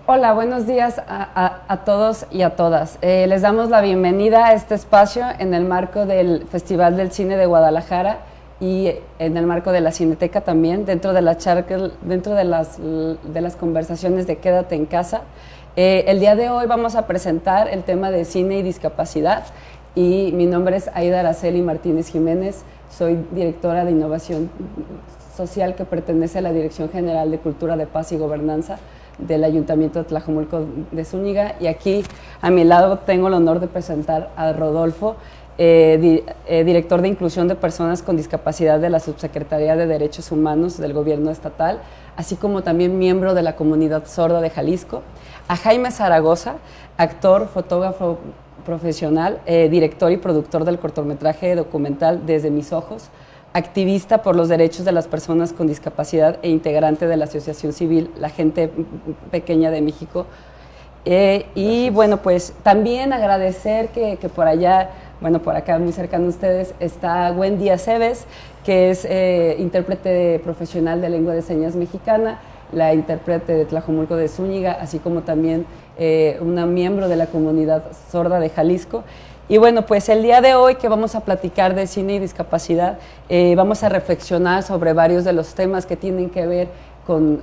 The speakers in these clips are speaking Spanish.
Hola, buenos días a todos y a todas. Les damos la bienvenida a este espacio en el marco del Festival del Cine de Guadalajara y en el marco de la Cineteca también, dentro de la charla, dentro de las conversaciones de Quédate en Casa. El día de hoy vamos a presentar el tema de cine y discapacidad y mi nombre es Aida Araceli Martínez Jiménez, soy directora de Innovación Social que pertenece a la Dirección General de Cultura de Paz y Gobernanza del Ayuntamiento de Tlajomulco de Zúñiga, y aquí a mi lado tengo el honor de presentar a Rodolfo, director de Inclusión de Personas con Discapacidad de la Subsecretaría de Derechos Humanos del Gobierno Estatal, así como también miembro de la Comunidad Sorda de Jalisco, a Jaime Zaragoza, actor, fotógrafo profesional, director y productor del cortometraje documental Desde Mis Ojos, activista por los derechos de las personas con discapacidad e integrante de la Asociación Civil La Gente Pequeña de México. Y bueno, pues también agradecer que por allá, bueno, por acá muy cercano a ustedes, está Wendy Aceves, que es intérprete profesional de lengua de señas mexicana, la intérprete de Tlajomulco de Zúñiga, así como también una miembro de la Comunidad Sorda de Jalisco. Y bueno, pues el día de hoy que vamos a platicar de cine y discapacidad, vamos a reflexionar sobre varios de los temas que tienen que ver con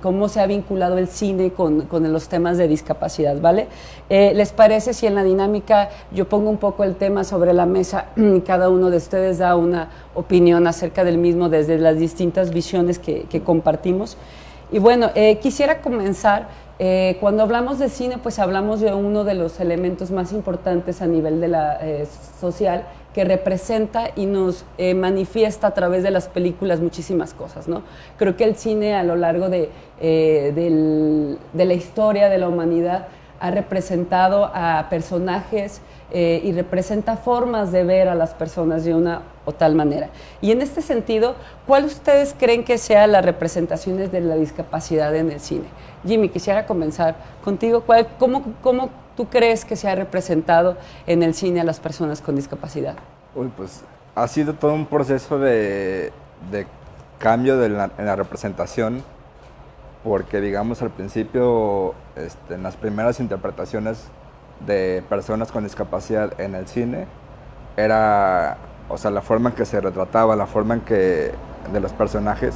cómo se ha vinculado el cine con los temas de discapacidad, ¿vale? ¿Les parece si en la dinámica yo pongo un poco el tema sobre la mesa y cada uno de ustedes da una opinión acerca del mismo desde las distintas visiones que compartimos? Y bueno, quisiera comenzar. Cuando hablamos de cine, pues hablamos de uno de los elementos más importantes a nivel de la social, que representa y nos manifiesta a través de las películas muchísimas cosas, ¿no? Creo que el cine a lo largo de la historia de la humanidad ha representado a personajes y representa formas de ver a las personas de una o tal manera. Y en este sentido, ¿cuál ustedes creen que sean las representaciones de la discapacidad en el cine? Jimmy, quisiera comenzar contigo. ¿Cómo tú crees que se ha representado en el cine a las personas con discapacidad? Uy, pues ha sido todo un proceso de cambio en la representación, porque digamos al principio, en las primeras interpretaciones de personas con discapacidad en el cine, era, o sea, la forma en que se retrataba, la forma en que de los personajes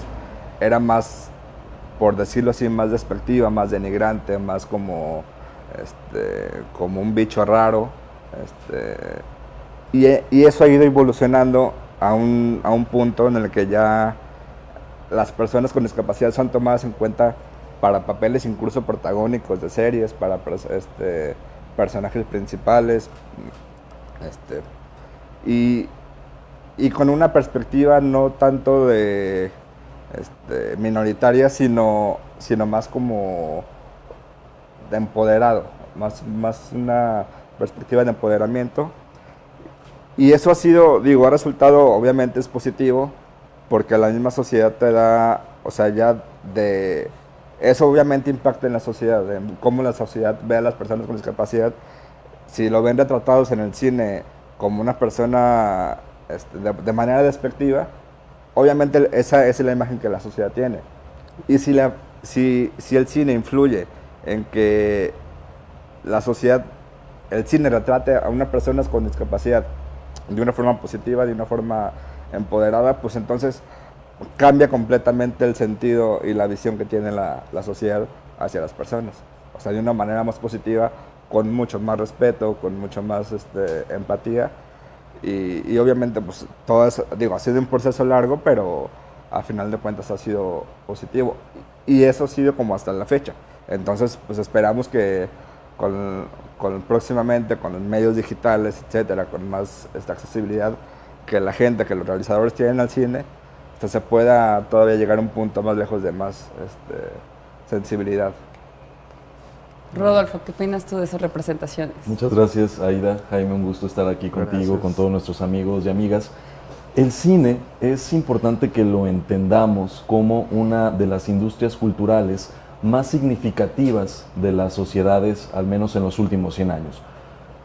era más, por decirlo así, más despectiva, más denigrante, más como un bicho raro, y eso ha ido evolucionando a un punto en el que ya las personas con discapacidad son tomadas en cuenta para papeles incluso protagónicos de series, para personajes principales, y con una perspectiva no tanto de minoritaria, sino más como de empoderado, más una perspectiva de empoderamiento. Y eso ha sido, ha resultado, obviamente es positivo, porque la misma sociedad te da, o sea, eso obviamente impacta en la sociedad, en cómo la sociedad ve a las personas con discapacidad. Si lo ven retratados en el cine como una persona de manera despectiva, obviamente esa es la imagen que la sociedad tiene. Y si el cine influye en que la sociedad, el cine retrate a unas personas con discapacidad de una forma positiva, de una forma empoderada, pues entonces cambia completamente el sentido y la visión que tiene la sociedad hacia las personas. O sea, de una manera más positiva, con mucho más respeto, con mucho más empatía. Y obviamente, pues, todo eso, ha sido un proceso largo, pero a final de cuentas ha sido positivo. Y eso ha sido como hasta la fecha. Entonces, pues esperamos que próximamente, con los medios digitales, etcétera, con más accesibilidad, que la gente, que los realizadores tienen al cine, se pueda todavía llegar a un punto más lejos de más sensibilidad. Rodolfo, ¿qué opinas tú de esas representaciones? Muchas gracias, Aida. Jaime, un gusto estar aquí contigo, Gracias. con todos nuestros amigos y amigas. El cine es importante que lo entendamos como una de las industrias culturales más significativas de las sociedades, al menos en los últimos 100 años.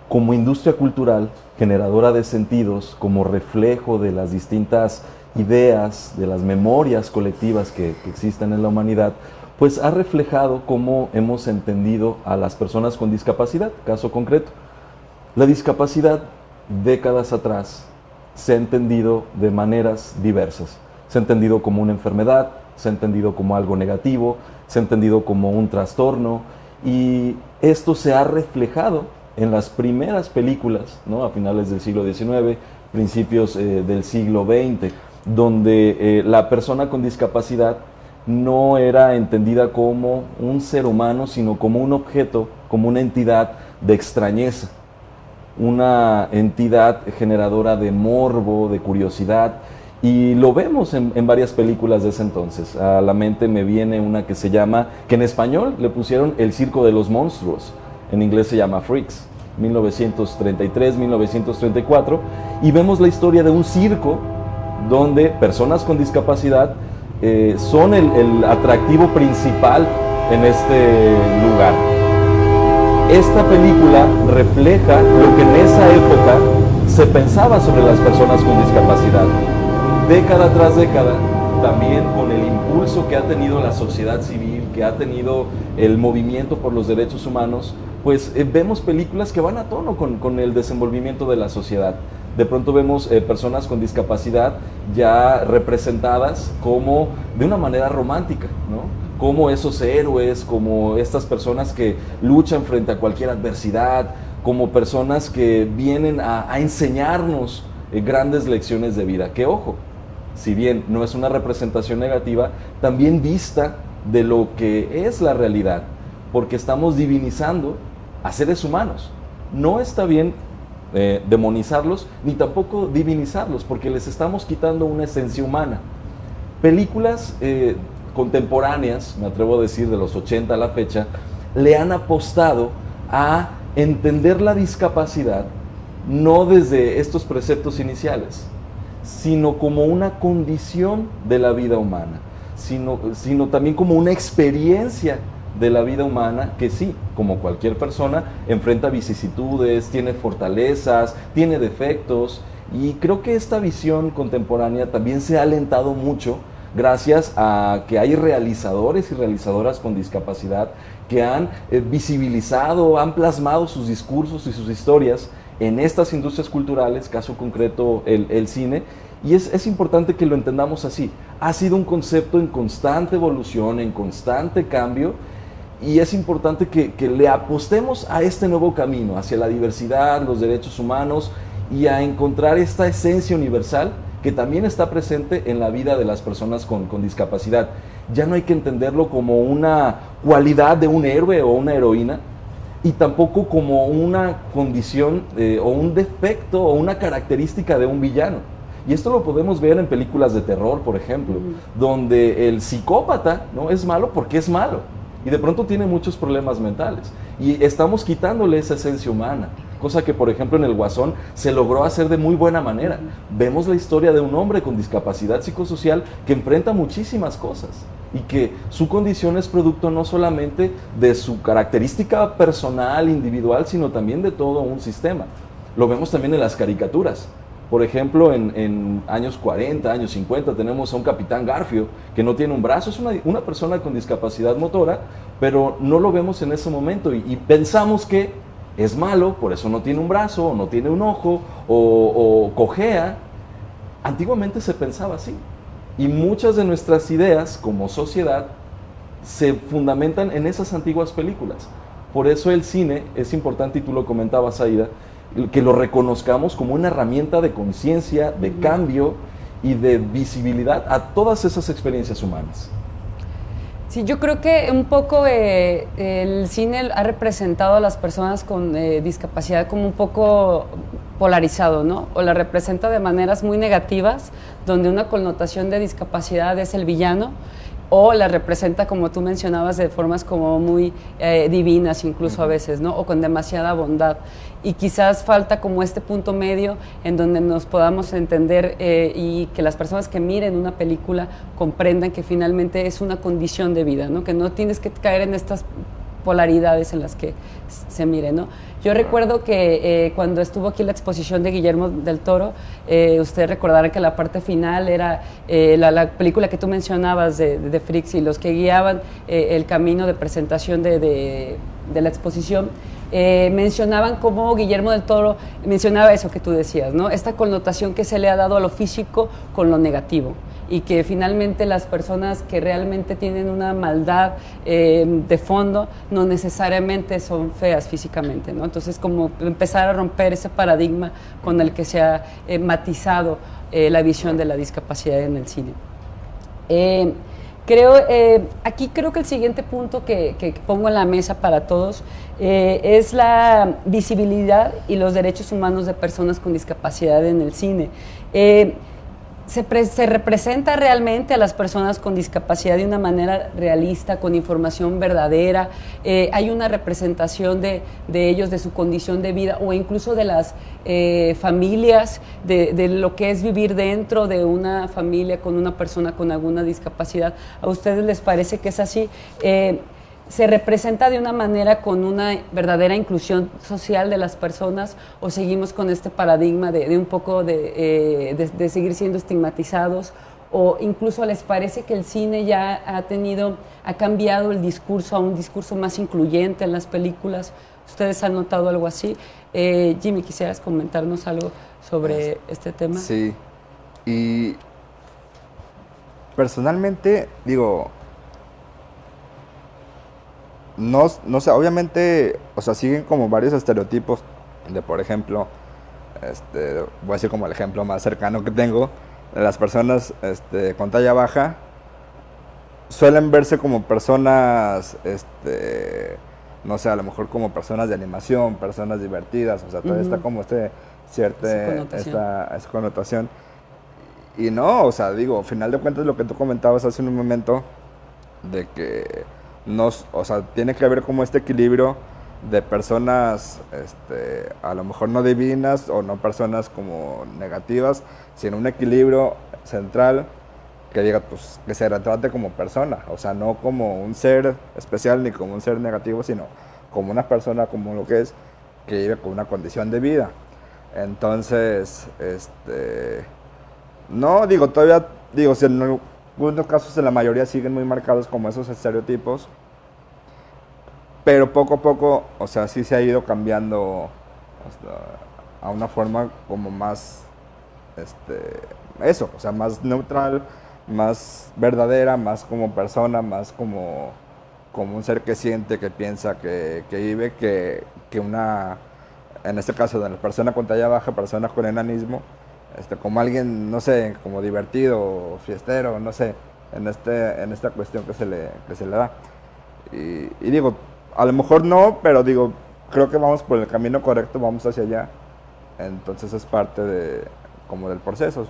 Como industria cultural, generadora de sentidos, como reflejo de las distintas ideas, de las memorias colectivas que existen en la humanidad, pues ha reflejado cómo hemos entendido a las personas con discapacidad. Caso concreto, la discapacidad décadas atrás se ha entendido de maneras diversas. Se ha entendido como una enfermedad, se ha entendido como algo negativo, se ha entendido como un trastorno, y esto se ha reflejado en las primeras películas, ¿no? A finales del siglo XIX, principios del siglo XX, donde la persona con discapacidad no era entendida como un ser humano, sino como un objeto, como una entidad de extrañeza, una entidad generadora de morbo, de curiosidad, y lo vemos en varias películas de ese entonces. A la mente me viene una que se llama, que en español le pusieron El Circo de los Monstruos, en inglés se llama Freaks, 1933-1934, y vemos la historia de un circo donde personas con discapacidad son el atractivo principal en este lugar. Esta película refleja lo que en esa época se pensaba sobre las personas con discapacidad. Década tras década, también con el impulso que ha tenido la sociedad civil, que ha tenido el movimiento por los derechos humanos, pues vemos películas que van a tono con el desenvolvimiento de la sociedad. De pronto vemos personas con discapacidad ya representadas como de una manera romántica, ¿no? Como esos héroes, como estas personas que luchan frente a cualquier adversidad, como personas que vienen a enseñarnos grandes lecciones de vida. Que ojo, si bien no es una representación negativa, también vista de lo que es la realidad, porque estamos divinizando a seres humanos. No está bien demonizarlos, ni tampoco divinizarlos, porque les estamos quitando una esencia humana. Películas contemporáneas, me atrevo a decir de los 80 a la fecha, le han apostado a entender la discapacidad no desde estos preceptos iniciales, sino como una condición de la vida humana, sino también como una experiencia de la vida humana que sí, como cualquier persona, enfrenta vicisitudes, tiene fortalezas, tiene defectos, y creo que esta visión contemporánea también se ha alentado mucho gracias a que hay realizadores y realizadoras con discapacidad que han visibilizado, han plasmado sus discursos y sus historias en estas industrias culturales, caso concreto el cine, y es importante que lo entendamos así. Ha sido un concepto en constante evolución, en constante cambio, y es importante que le apostemos a este nuevo camino, hacia la diversidad, los derechos humanos, y a encontrar esta esencia universal que también está presente en la vida de las personas con discapacidad. Ya no hay que entenderlo como una cualidad de un héroe o una heroína, y tampoco como una condición o un defecto o una característica de un villano. Y esto lo podemos ver en películas de terror, por ejemplo, donde el psicópata, ¿no?, es malo porque es malo, y de pronto tiene muchos problemas mentales, y estamos quitándole esa esencia humana, cosa que por ejemplo en El Guasón se logró hacer de muy buena manera. Vemos la historia de un hombre con discapacidad psicosocial que enfrenta muchísimas cosas, y que su condición es producto no solamente de su característica personal, individual, sino también de todo un sistema. Lo vemos también en las caricaturas. Por ejemplo, en años 40, años 50, tenemos a un Capitán Garfio que no tiene un brazo, es una persona con discapacidad motora, pero no lo vemos en ese momento, y pensamos que es malo, por eso no tiene un brazo, o no tiene un ojo, o cojea. Antiguamente se pensaba así, y muchas de nuestras ideas como sociedad se fundamentan en esas antiguas películas. Por eso el cine es importante, y tú lo comentabas, Aida, que lo reconozcamos como una herramienta de conciencia, de cambio y de visibilidad a todas esas experiencias humanas. Sí, yo creo que un poco el cine ha representado a las personas con discapacidad como un poco polarizado, ¿no? O la representa de maneras muy negativas, donde una connotación de discapacidad es el villano, o la representa, como tú mencionabas, de formas como muy divinas incluso a veces, ¿no? O con demasiada bondad. Y quizás falta como este punto medio en donde nos podamos entender y que las personas que miren una película comprendan que finalmente es una condición de vida, ¿no? Que no tienes que caer en estas polaridades en las que se mire, ¿no? Yo recuerdo que cuando estuvo aquí la exposición de Guillermo del Toro, ustedes recordarán que la parte final era la película que tú mencionabas de Fricks y los que guiaban el camino de presentación de la exposición. Mencionaban cómo Guillermo del Toro mencionaba eso que tú decías, ¿no? Esta connotación que se le ha dado a lo físico con lo negativo, y que finalmente las personas que realmente tienen una maldad de fondo no necesariamente son feas físicamente, ¿no? Entonces, como empezar a romper ese paradigma con el que se ha matizado la visión de la discapacidad en el cine. Aquí creo que el siguiente punto que pongo en la mesa para todos es la visibilidad y los derechos humanos de personas con discapacidad en el cine. Se representa realmente a las personas con discapacidad de una manera realista, con información verdadera. Hay una representación de ellos, de su condición de vida, o incluso de las familias, de lo que es vivir dentro de una familia con una persona con alguna discapacidad. ¿A ustedes les parece que es así? ¿Se representa de una manera con una verdadera inclusión social de las personas, o seguimos con este paradigma de un poco de seguir siendo estigmatizados? ¿O incluso les parece que el cine ya ha cambiado el discurso a un discurso más incluyente en las películas? ¿Ustedes han notado algo así? Jimmy, ¿quisieras comentarnos algo sobre este tema? Sí, y personalmente, digo, no sé, obviamente, o sea, siguen como varios estereotipos de, por ejemplo, voy a decir como el ejemplo más cercano que tengo, de las personas con talla baja, suelen verse como personas, no sé, a lo mejor como personas de animación, personas divertidas, o sea, todavía está como esa connotación. Y no, o sea, digo, al final de cuentas lo que tú comentabas hace un momento, de que o sea, tiene que haber como este equilibrio de personas, a lo mejor no divinas o no personas como negativas, sino un equilibrio central que diga, pues, que se retrate como persona, o sea, no como un ser especial ni como un ser negativo, sino como una persona, como lo que es, que vive con una condición de vida. Entonces, no, digo, todavía, digo, si en algunos casos en la mayoría siguen muy marcados como esos estereotipos, pero poco a poco, o sea, sí se ha ido cambiando a una forma como más, o sea, más neutral, más verdadera, más como persona, más como un ser que siente, que piensa, que vive, que una, en este caso de la persona con talla baja, persona con enanismo, como alguien, no sé, como divertido, fiestero, no sé, en esta cuestión que se le da. Y digo, a lo mejor no, pero digo, creo que vamos por el camino correcto, vamos hacia allá. Entonces es parte como del proceso.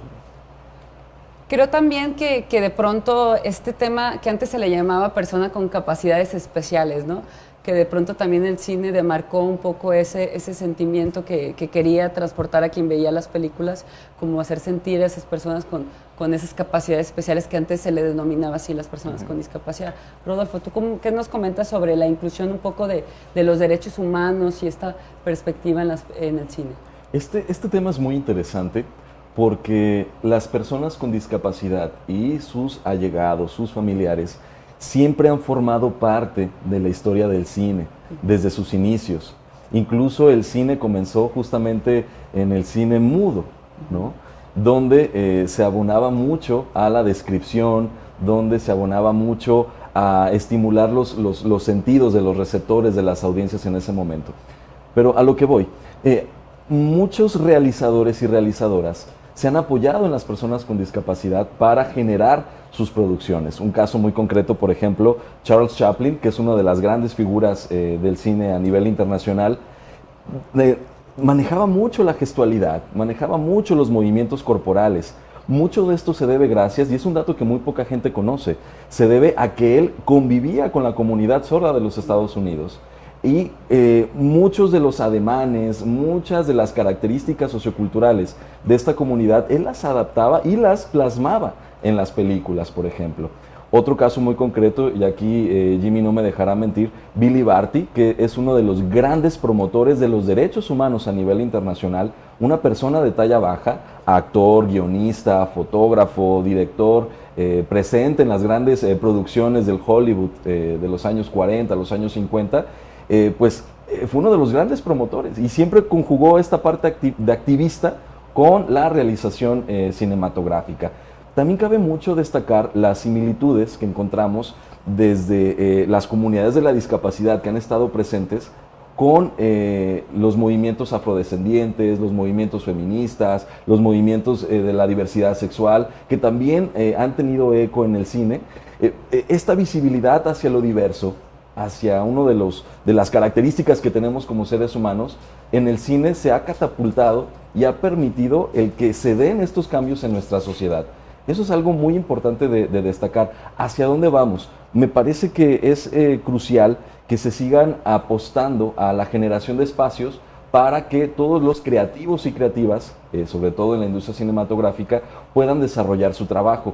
Creo también que de pronto este tema que antes se le llamaba persona con capacidades especiales, ¿no? Que de pronto también el cine demarcó un poco ese sentimiento que quería transportar a quien veía las películas, como hacer sentir a esas personas con esas capacidades especiales que antes se le denominaba así, las personas con discapacidad. Rodolfo, ¿tú qué nos comentas sobre la inclusión un poco de los derechos humanos y esta perspectiva en el cine? Este tema es muy interesante porque las personas con discapacidad y sus allegados, sus familiares, siempre han formado parte de la historia del cine, desde sus inicios. Incluso el cine comenzó justamente en el cine mudo, ¿no? Donde se abonaba mucho a la descripción, donde se abonaba mucho a estimular los sentidos de los receptores, de las audiencias en ese momento. Pero a lo que voy, muchos realizadores y realizadoras se han apoyado en las personas con discapacidad para generar sus producciones. Un caso muy concreto, por ejemplo, Charles Chaplin, que es una de las grandes figuras del cine a nivel internacional, manejaba mucho la gestualidad, manejaba mucho los movimientos corporales. Mucho de esto se debe gracias, y es un dato que muy poca gente conoce, se debe a que él convivía con la comunidad sorda de los Estados Unidos. Y muchos de los ademanes, muchas de las características socioculturales de esta comunidad, él las adaptaba y las plasmaba en las películas, por ejemplo. Otro caso muy concreto, y aquí Jimmy no me dejará mentir, Billy Barty, que es uno de los grandes promotores de los derechos humanos a nivel internacional, una persona de talla baja, actor, guionista, fotógrafo, director, presente en las grandes producciones del Hollywood de los años 40, los años 50, fue uno de los grandes promotores y siempre conjugó esta parte de activista con la realización cinematográfica. También cabe mucho destacar las similitudes que encontramos desde las comunidades de la discapacidad que han estado presentes con los movimientos afrodescendientes, los movimientos feministas, los movimientos de la diversidad sexual, que también han tenido eco en el cine. Esta visibilidad hacia lo diverso, hacia uno de las características que tenemos como seres humanos, en el cine se ha catapultado y ha permitido el que se den estos cambios en nuestra sociedad. Eso es algo muy importante de destacar. ¿Hacia dónde vamos? Me parece que es crucial que se sigan apostando a la generación de espacios para que todos los creativos y creativas, sobre todo en la industria cinematográfica, puedan desarrollar su trabajo.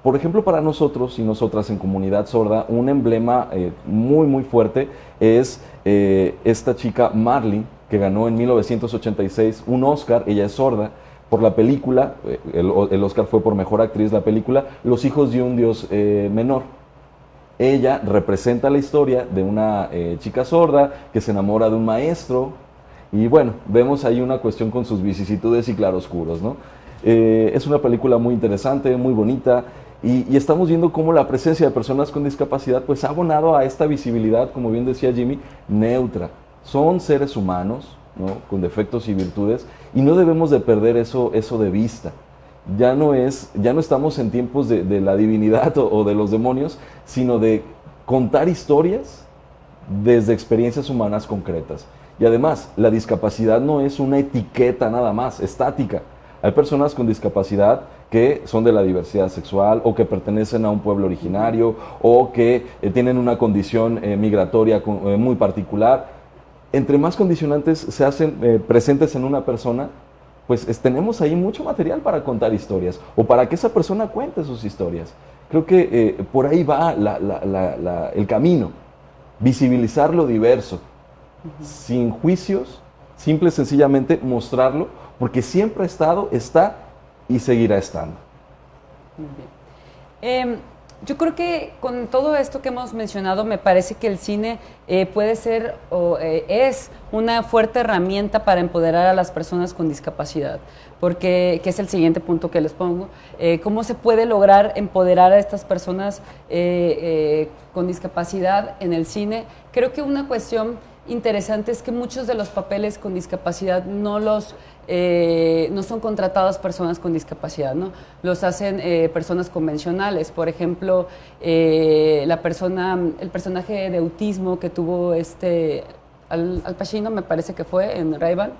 Por ejemplo, para nosotros y nosotras en Comunidad Sorda, un emblema muy fuerte es esta chica Marlene, que ganó en 1986 un Oscar, ella es sorda, por la película, el Oscar fue por Mejor Actriz, la película Los hijos de un dios menor. Ella representa la historia de una chica sorda que se enamora de un maestro y bueno, vemos ahí una cuestión con sus vicisitudes y claroscuros, ¿no? Es una película muy interesante, muy bonita y estamos viendo cómo la presencia de personas con discapacidad pues ha abonado a esta visibilidad, como bien decía Jimmy, neutra. Son seres humanos, ¿no? Con defectos y virtudes, y no debemos de perder eso de vista. Ya no estamos en tiempos de la divinidad o de los demonios, sino de contar historias desde experiencias humanas concretas. Y además, la discapacidad no es una etiqueta nada más, estática. Hay personas con discapacidad que son de la diversidad sexual o que pertenecen a un pueblo originario o que tienen una condición migratoria muy particular. Entre más condicionantes se hacen presentes en una persona, pues tenemos ahí mucho material para contar historias o para que esa persona cuente sus historias. Creo que por ahí va el camino, visibilizar lo diverso, sin juicios, simple y sencillamente mostrarlo, porque siempre ha estado, está y seguirá estando. Muy bien. Yo creo que con todo esto que hemos mencionado, me parece que el cine puede ser o es una fuerte herramienta para empoderar a las personas con discapacidad, porque, que es el siguiente punto que les pongo, cómo se puede lograr empoderar a estas personas con discapacidad en el cine. Creo que una cuestión interesante es que muchos de los papeles con discapacidad no son contratadas personas con discapacidad, ¿no? Los hacen personas convencionales. Por ejemplo, el personaje de autismo que tuvo Al Pacino, me parece que fue, en Rival,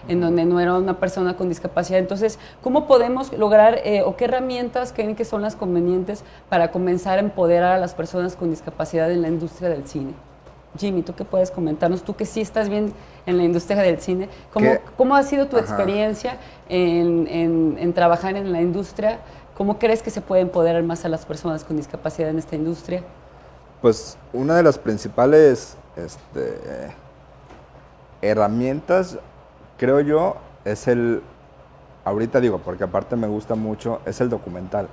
en donde no era una persona con discapacidad. Entonces, ¿cómo podemos lograr o qué herramientas creen que son las convenientes para comenzar a empoderar a las personas con discapacidad en la industria del cine? Jimmy, ¿tú qué puedes comentarnos? Tú que sí estás bien en la industria del cine, ¿cómo ha sido tu experiencia en trabajar en la industria? ¿Cómo crees que se puede empoderar más a las personas con discapacidad en esta industria? Pues una de las principales herramientas, creo yo, es ahorita digo, porque aparte me gusta mucho, es el documental.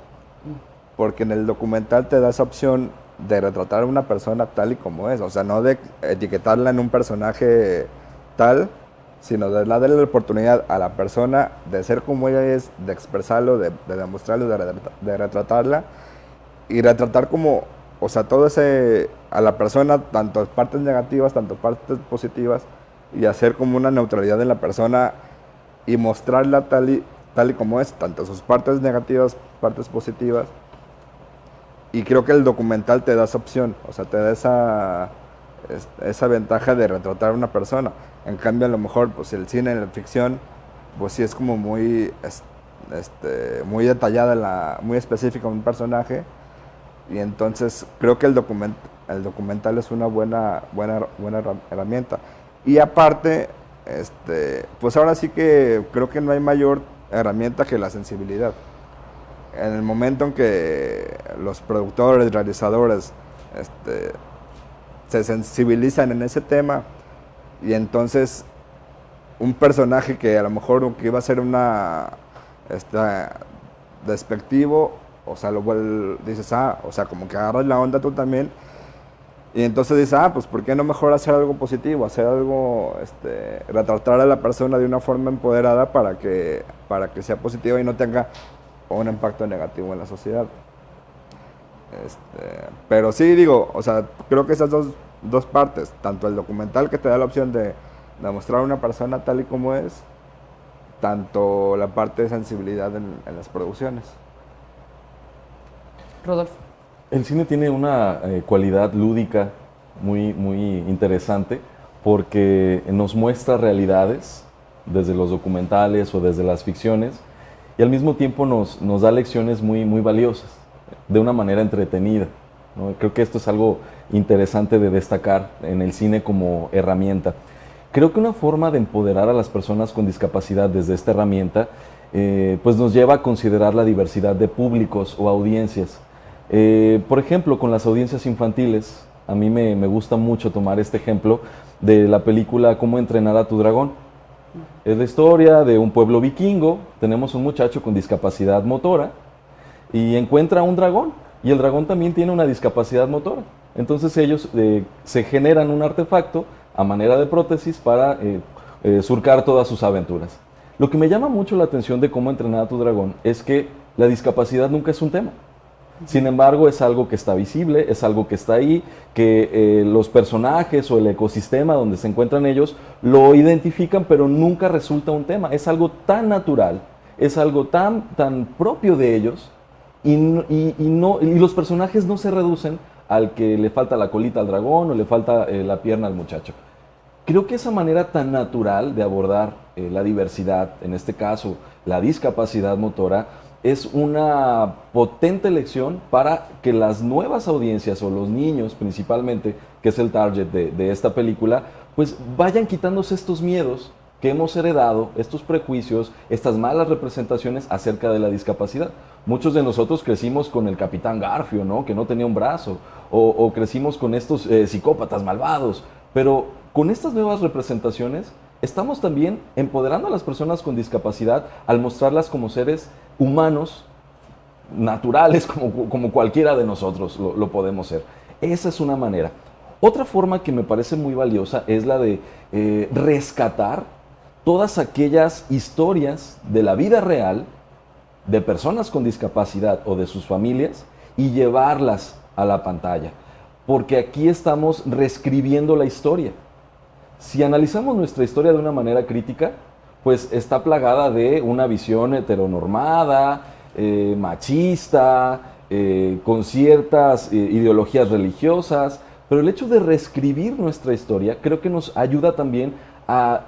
Porque en el documental te da esa opción de retratar a una persona tal y como es, o sea, no de etiquetarla en un personaje tal, sino de darle la oportunidad a la persona de ser como ella es, de expresarlo, de demostrarlo, de retratarla, y retratar como, o sea, a la persona, tanto partes negativas, tanto partes positivas, y hacer como una neutralidad en la persona y mostrarla tal y como es, tanto sus partes negativas, partes positivas. Y creo que el documental te da esa opción, o sea, te da esa ventaja de retratar a una persona. En cambio, a lo mejor, pues el cine, la ficción, pues sí es como muy detallada, muy específica un personaje. Y entonces creo que el documental es una buena herramienta. Y aparte, pues ahora sí que creo que no hay mayor herramienta que la sensibilidad. en el momento en que los productores, realizadores, se sensibilizan en ese tema, y entonces un personaje que a lo mejor que iba a ser despectivo, o sea, dices, o sea, como que agarras la onda tú también, y entonces dices, pues ¿por qué no mejor hacer algo positivo, hacer algo, retratar a la persona de una forma empoderada para que sea positiva y no tenga un impacto negativo en la sociedad? Pero sí, digo, o sea, creo que esas dos partes, tanto el documental que te da la opción de mostrar a una persona tal y como es, tanto la parte de sensibilidad en las producciones. Rodolfo. El cine tiene una cualidad lúdica muy, muy interesante porque nos muestra realidades desde los documentales o desde las ficciones y al mismo tiempo nos da lecciones muy, muy valiosas de una manera entretenida, ¿no? Creo que esto es algo interesante de destacar en el cine como herramienta. Creo que una forma de empoderar a las personas con discapacidad desde esta herramienta pues nos lleva a considerar la diversidad de públicos o audiencias. Por ejemplo, con las audiencias infantiles, a mí me gusta mucho tomar este ejemplo de la película Cómo entrenar a tu dragón. Es la historia de un pueblo vikingo, tenemos un muchacho con discapacidad motora y encuentra un dragón, y el dragón también tiene una discapacidad motora. Entonces ellos se generan un artefacto a manera de prótesis para surcar todas sus aventuras. Lo que me llama mucho la atención de Cómo entrenar a tu dragón es que la discapacidad nunca es un tema. Sin embargo, es algo que está visible, es algo que está ahí, que los personajes o el ecosistema donde se encuentran ellos lo identifican, pero nunca resulta un tema. Es algo tan natural, es algo tan propio de ellos, y los personajes no se reducen al que le falta la colita al dragón o le falta la pierna al muchacho. Creo que esa manera tan natural de abordar la diversidad, en este caso la discapacidad motora, es una potente lección para que las nuevas audiencias o los niños principalmente, que es el target de esta película, pues vayan quitándose estos miedos que hemos heredado, estos prejuicios, estas malas representaciones acerca de la discapacidad. Muchos de nosotros crecimos con el Capitán Garfio, ¿no? Que no tenía un brazo, o crecimos con estos psicópatas malvados, pero con estas nuevas representaciones estamos también empoderando a las personas con discapacidad al mostrarlas como seres humanos, naturales, como cualquiera de nosotros lo podemos ser. Esa es una manera. Otra forma que me parece muy valiosa es la de rescatar todas aquellas historias de la vida real de personas con discapacidad o de sus familias y llevarlas a la pantalla, porque aquí estamos reescribiendo la historia. Si analizamos nuestra historia de una manera crítica, pues está plagada de una visión heteronormada, machista, con ciertas ideologías religiosas, pero el hecho de reescribir nuestra historia creo que nos ayuda también a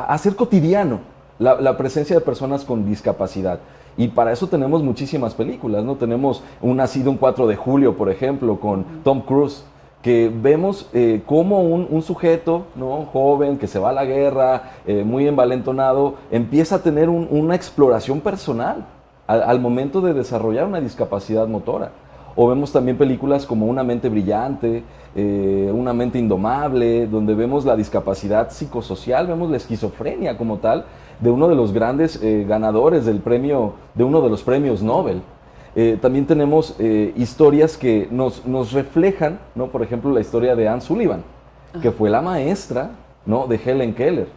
hacer cotidiano la presencia de personas con discapacidad. Y para eso tenemos muchísimas películas, ¿no? Tenemos Un Nacido un 4 de julio, por ejemplo, con Tom Cruise, que vemos cómo un sujeto, ¿no? Joven que se va a la guerra, muy envalentonado, empieza a tener una exploración personal al momento de desarrollar una discapacidad motora. O vemos también películas como Una mente brillante, Una mente indomable, donde vemos la discapacidad psicosocial, vemos la esquizofrenia como tal, de uno de los grandes ganadores de uno de los premios Nobel. También tenemos historias que nos reflejan, ¿no? Por ejemplo, la historia de Anne Sullivan, que fue la maestra, ¿no? de Helen Keller.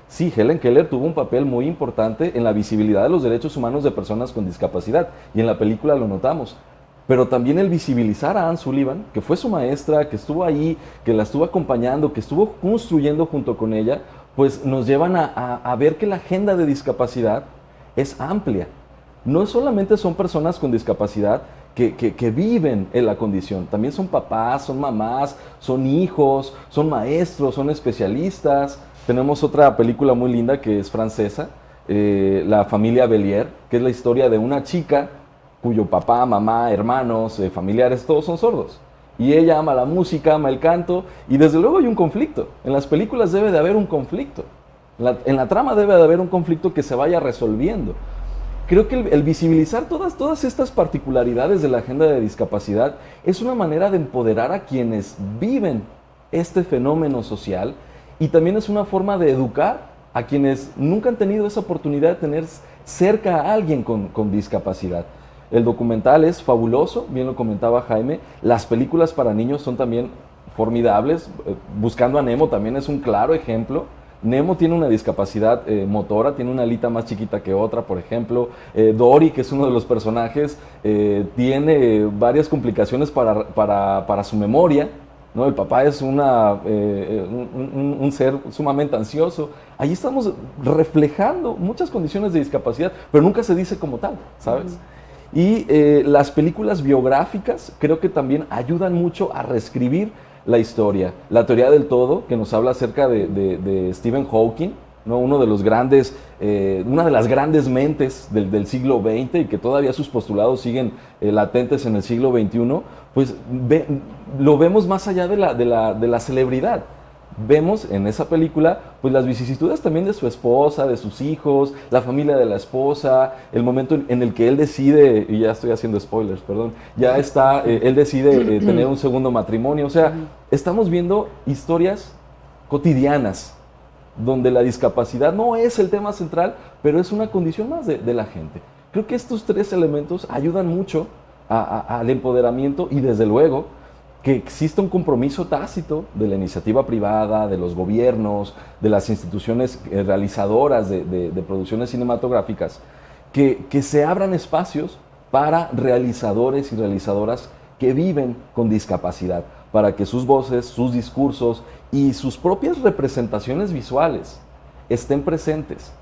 Sí, Helen Keller tuvo un papel muy importante en la visibilidad de los derechos humanos de personas con discapacidad, y en la película lo notamos. Pero también el visibilizar a Anne Sullivan, que fue su maestra, que estuvo ahí, que la estuvo acompañando, que estuvo construyendo junto con ella, pues nos llevan a ver que la agenda de discapacidad es amplia. No solamente son personas con discapacidad que viven en la condición, también son papás, son mamás, son hijos, son maestros, son especialistas. Tenemos otra película muy linda que es francesa, La familia Bélier, que es la historia de una chica cuyo papá, mamá, hermanos, familiares, todos son sordos. Y ella ama la música, ama el canto, y desde luego hay un conflicto. En las películas debe de haber un conflicto. En la trama debe de haber un conflicto que se vaya resolviendo. creo que el visibilizar todas estas particularidades de la agenda de discapacidad es una manera de empoderar a quienes viven este fenómeno social y también es una forma de educar a quienes nunca han tenido esa oportunidad de tener cerca a alguien con discapacidad. El documental es fabuloso, bien lo comentaba Jaime, las películas para niños son también formidables, Buscando a Nemo también es un claro ejemplo. Nemo tiene una discapacidad motora, tiene una alita más chiquita que otra, por ejemplo. Dory, que es uno de los personajes, tiene varias complicaciones para su memoria, ¿no? El papá es un ser sumamente ansioso. Ahí estamos reflejando muchas condiciones de discapacidad, pero nunca se dice como tal, ¿sabes? Y las películas biográficas creo que también ayudan mucho a reescribir la historia. La teoría del todo, que nos habla acerca de Stephen Hawking, ¿no? Una de las grandes mentes del siglo XX y que todavía sus postulados siguen latentes en el siglo XXI, pues lo vemos más allá de la celebridad. Vemos en esa película pues las vicisitudes también de su esposa, de sus hijos, la familia de la esposa, el momento en el que él decide, y ya estoy haciendo spoilers, perdón, él decide tener un segundo matrimonio. O sea, estamos viendo historias cotidianas donde la discapacidad no es el tema central, pero es una condición más de la gente. Creo que estos tres elementos ayudan mucho al empoderamiento y desde luego que exista un compromiso tácito de la iniciativa privada, de los gobiernos, de las instituciones realizadoras de producciones cinematográficas, que se abran espacios para realizadores y realizadoras que viven con discapacidad, para que sus voces, sus discursos y sus propias representaciones visuales estén presentes.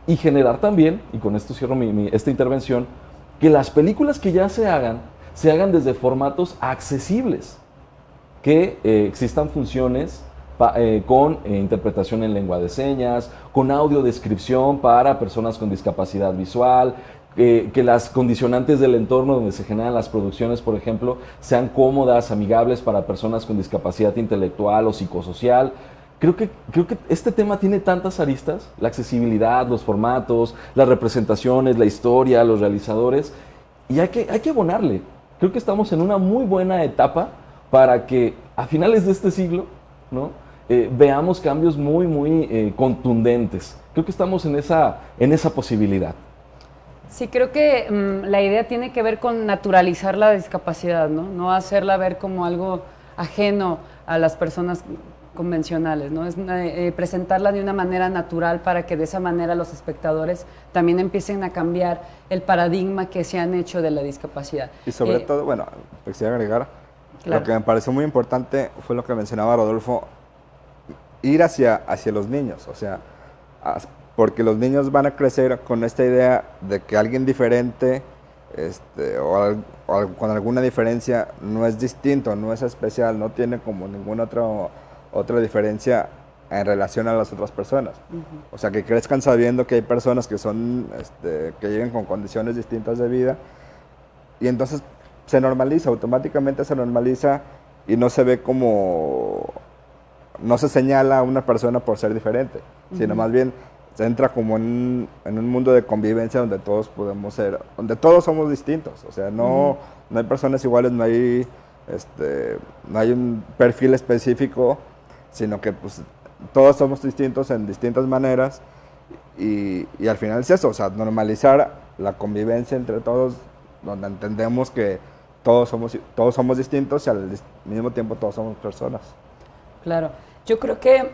Y generar también, y con esto cierro esta intervención, que las películas que ya se hagan desde formatos accesibles, que existan funciones con interpretación en lengua de señas, con audiodescripción para personas con discapacidad visual, que las condicionantes del entorno donde se generan las producciones, por ejemplo, sean cómodas, amigables para personas con discapacidad intelectual o psicosocial. Creo que este tema tiene tantas aristas, la accesibilidad, los formatos, las representaciones, la historia, los realizadores, y hay que abonarle. Creo que estamos en una muy buena etapa para que a finales de este siglo, ¿no? Veamos cambios muy contundentes. Creo que estamos en esa posibilidad. Sí, creo que la idea tiene que ver con naturalizar la discapacidad, ¿no? No hacerla ver como algo ajeno a las personas convencionales, ¿no? Es presentarla de una manera natural para que de esa manera los espectadores también empiecen a cambiar el paradigma que se han hecho de la discapacidad. Y sobre todo, bueno, quisiera agregar, claro, lo que me pareció muy importante fue lo que mencionaba Rodolfo, ir hacia los niños, o sea, porque los niños van a crecer con esta idea de que alguien diferente o con alguna diferencia no es distinto, no es especial, no tiene como ninguna otra diferencia en relación a las otras personas. O sea, que crezcan sabiendo que hay personas que son, que llegan con condiciones distintas de vida y entonces se normaliza, automáticamente se normaliza y no se ve como, no se señala a una persona por ser diferente, sino más bien se entra como en un mundo de convivencia donde todos podemos ser, donde todos somos distintos, o sea, no hay personas iguales, no hay un perfil específico, sino que pues todos somos distintos en distintas maneras y al final es eso, o sea, normalizar la convivencia entre todos, donde entendemos que todos somos distintos y al mismo tiempo todos somos personas. Claro, yo creo que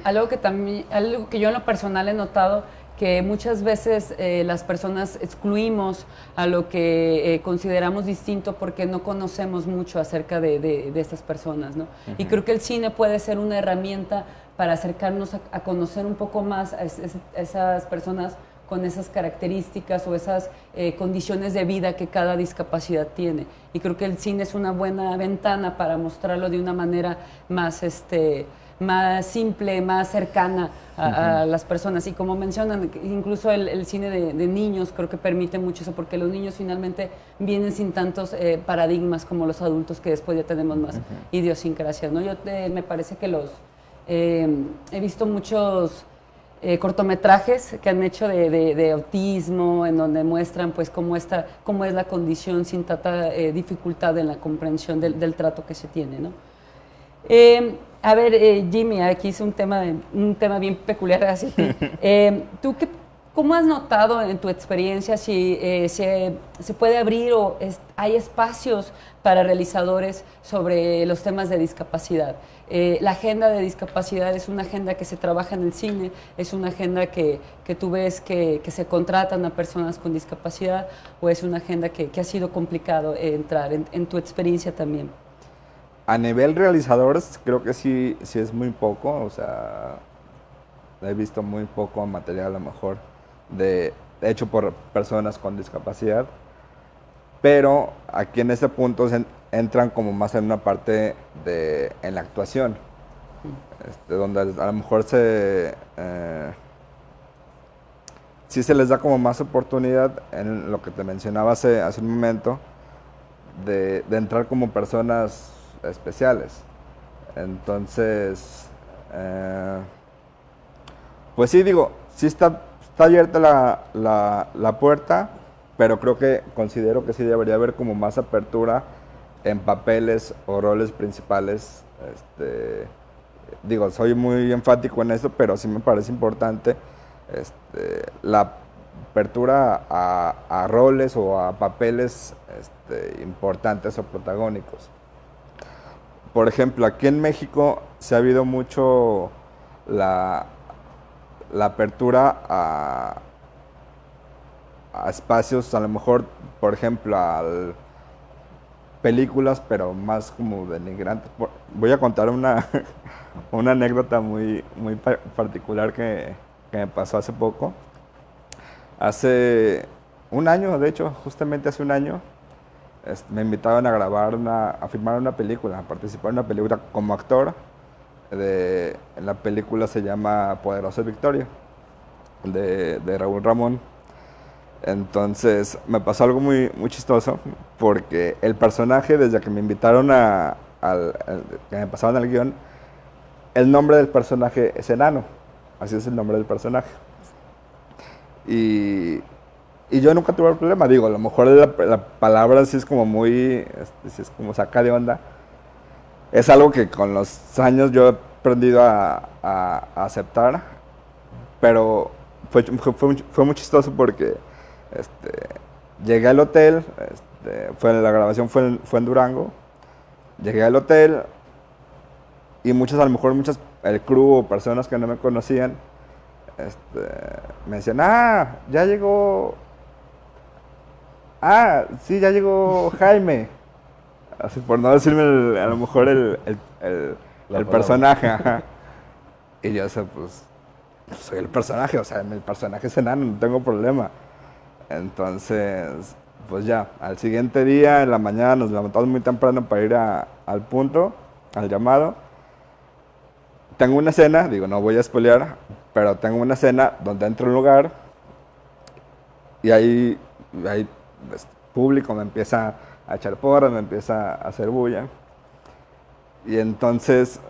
algo que yo en lo personal he notado, que muchas veces las personas excluimos a lo que consideramos distinto porque no conocemos mucho acerca de estas personas, ¿no? Y creo que el cine puede ser una herramienta para acercarnos a conocer un poco más a esas personas con esas características o esas condiciones de vida que cada discapacidad tiene. Y creo que el cine es una buena ventana para mostrarlo de una manera más simple, más cercana a las personas. Y como mencionan, incluso el cine de niños creo que permite mucho eso, porque los niños finalmente vienen sin tantos paradigmas como los adultos, que después ya tenemos más idiosincrasias, ¿no? Me parece que he visto muchos cortometrajes que han hecho de autismo, en donde muestran pues cómo es la condición sin tanta dificultad en la comprensión del trato que se tiene, ¿no? A ver, Jimmy, aquí es un tema bien peculiar hacia ti. ¿Tú cómo has notado en tu experiencia si se puede abrir o hay espacios para realizadores sobre los temas de discapacidad? La agenda de discapacidad es una agenda que se trabaja en el cine, es una agenda que tú ves que se contratan a personas con discapacidad, o es una agenda que ha sido complicado entrar en tu experiencia también. A nivel realizadores, creo que sí es muy poco, o sea, he visto muy poco material a lo mejor hecho por personas con discapacidad, pero aquí en este punto entran como más en una parte en la actuación, donde a lo mejor sí se les da como más oportunidad en lo que te mencionaba hace un momento, de entrar como personas especiales. Entonces, pues sí, digo, sí está abierta la puerta, pero considero que sí debería haber como más apertura en papeles o roles principales. Digo, soy muy enfático en eso, pero sí me parece importante la apertura a roles o a papeles importantes o protagónicos. Por ejemplo, aquí en México se ha habido mucho la apertura a espacios, a lo mejor, por ejemplo, a películas, pero más como denigrantes. Voy a contar una anécdota muy particular que me pasó hace poco. Hace un año, de hecho, justamente hace un año, me invitaron a filmar una película, a participar en una película como actor. La película se llama Poderosa Victoria, de Raúl Ramón. Entonces me pasó algo muy chistoso, porque el personaje, desde que me invitaron que me pasaron el guión, el nombre del personaje es Enano, así es el nombre del personaje. Y yo nunca tuve problema, digo, a lo mejor la palabra sí es como muy, sí es como saca de onda. Es algo que con los años yo he aprendido a aceptar, pero fue muy chistoso porque llegué al hotel, la grabación fue en Durango, llegué al hotel y a lo mejor el crew o personas que no me conocían, me decían, ya llegó, sí, ya llegó Jaime. Así por no decirme a lo mejor el personaje. Ajá. Y yo, pues soy el personaje, o sea, el personaje es enano, no tengo problema. Entonces, pues ya, al siguiente día, en la mañana, nos levantamos muy temprano para ir al punto, al llamado. Tengo una escena, digo, no voy a spoilear, pero tengo una escena donde entro a un lugar y ahí público me empieza a echar porras, me empieza a hacer bulla. Y entonces,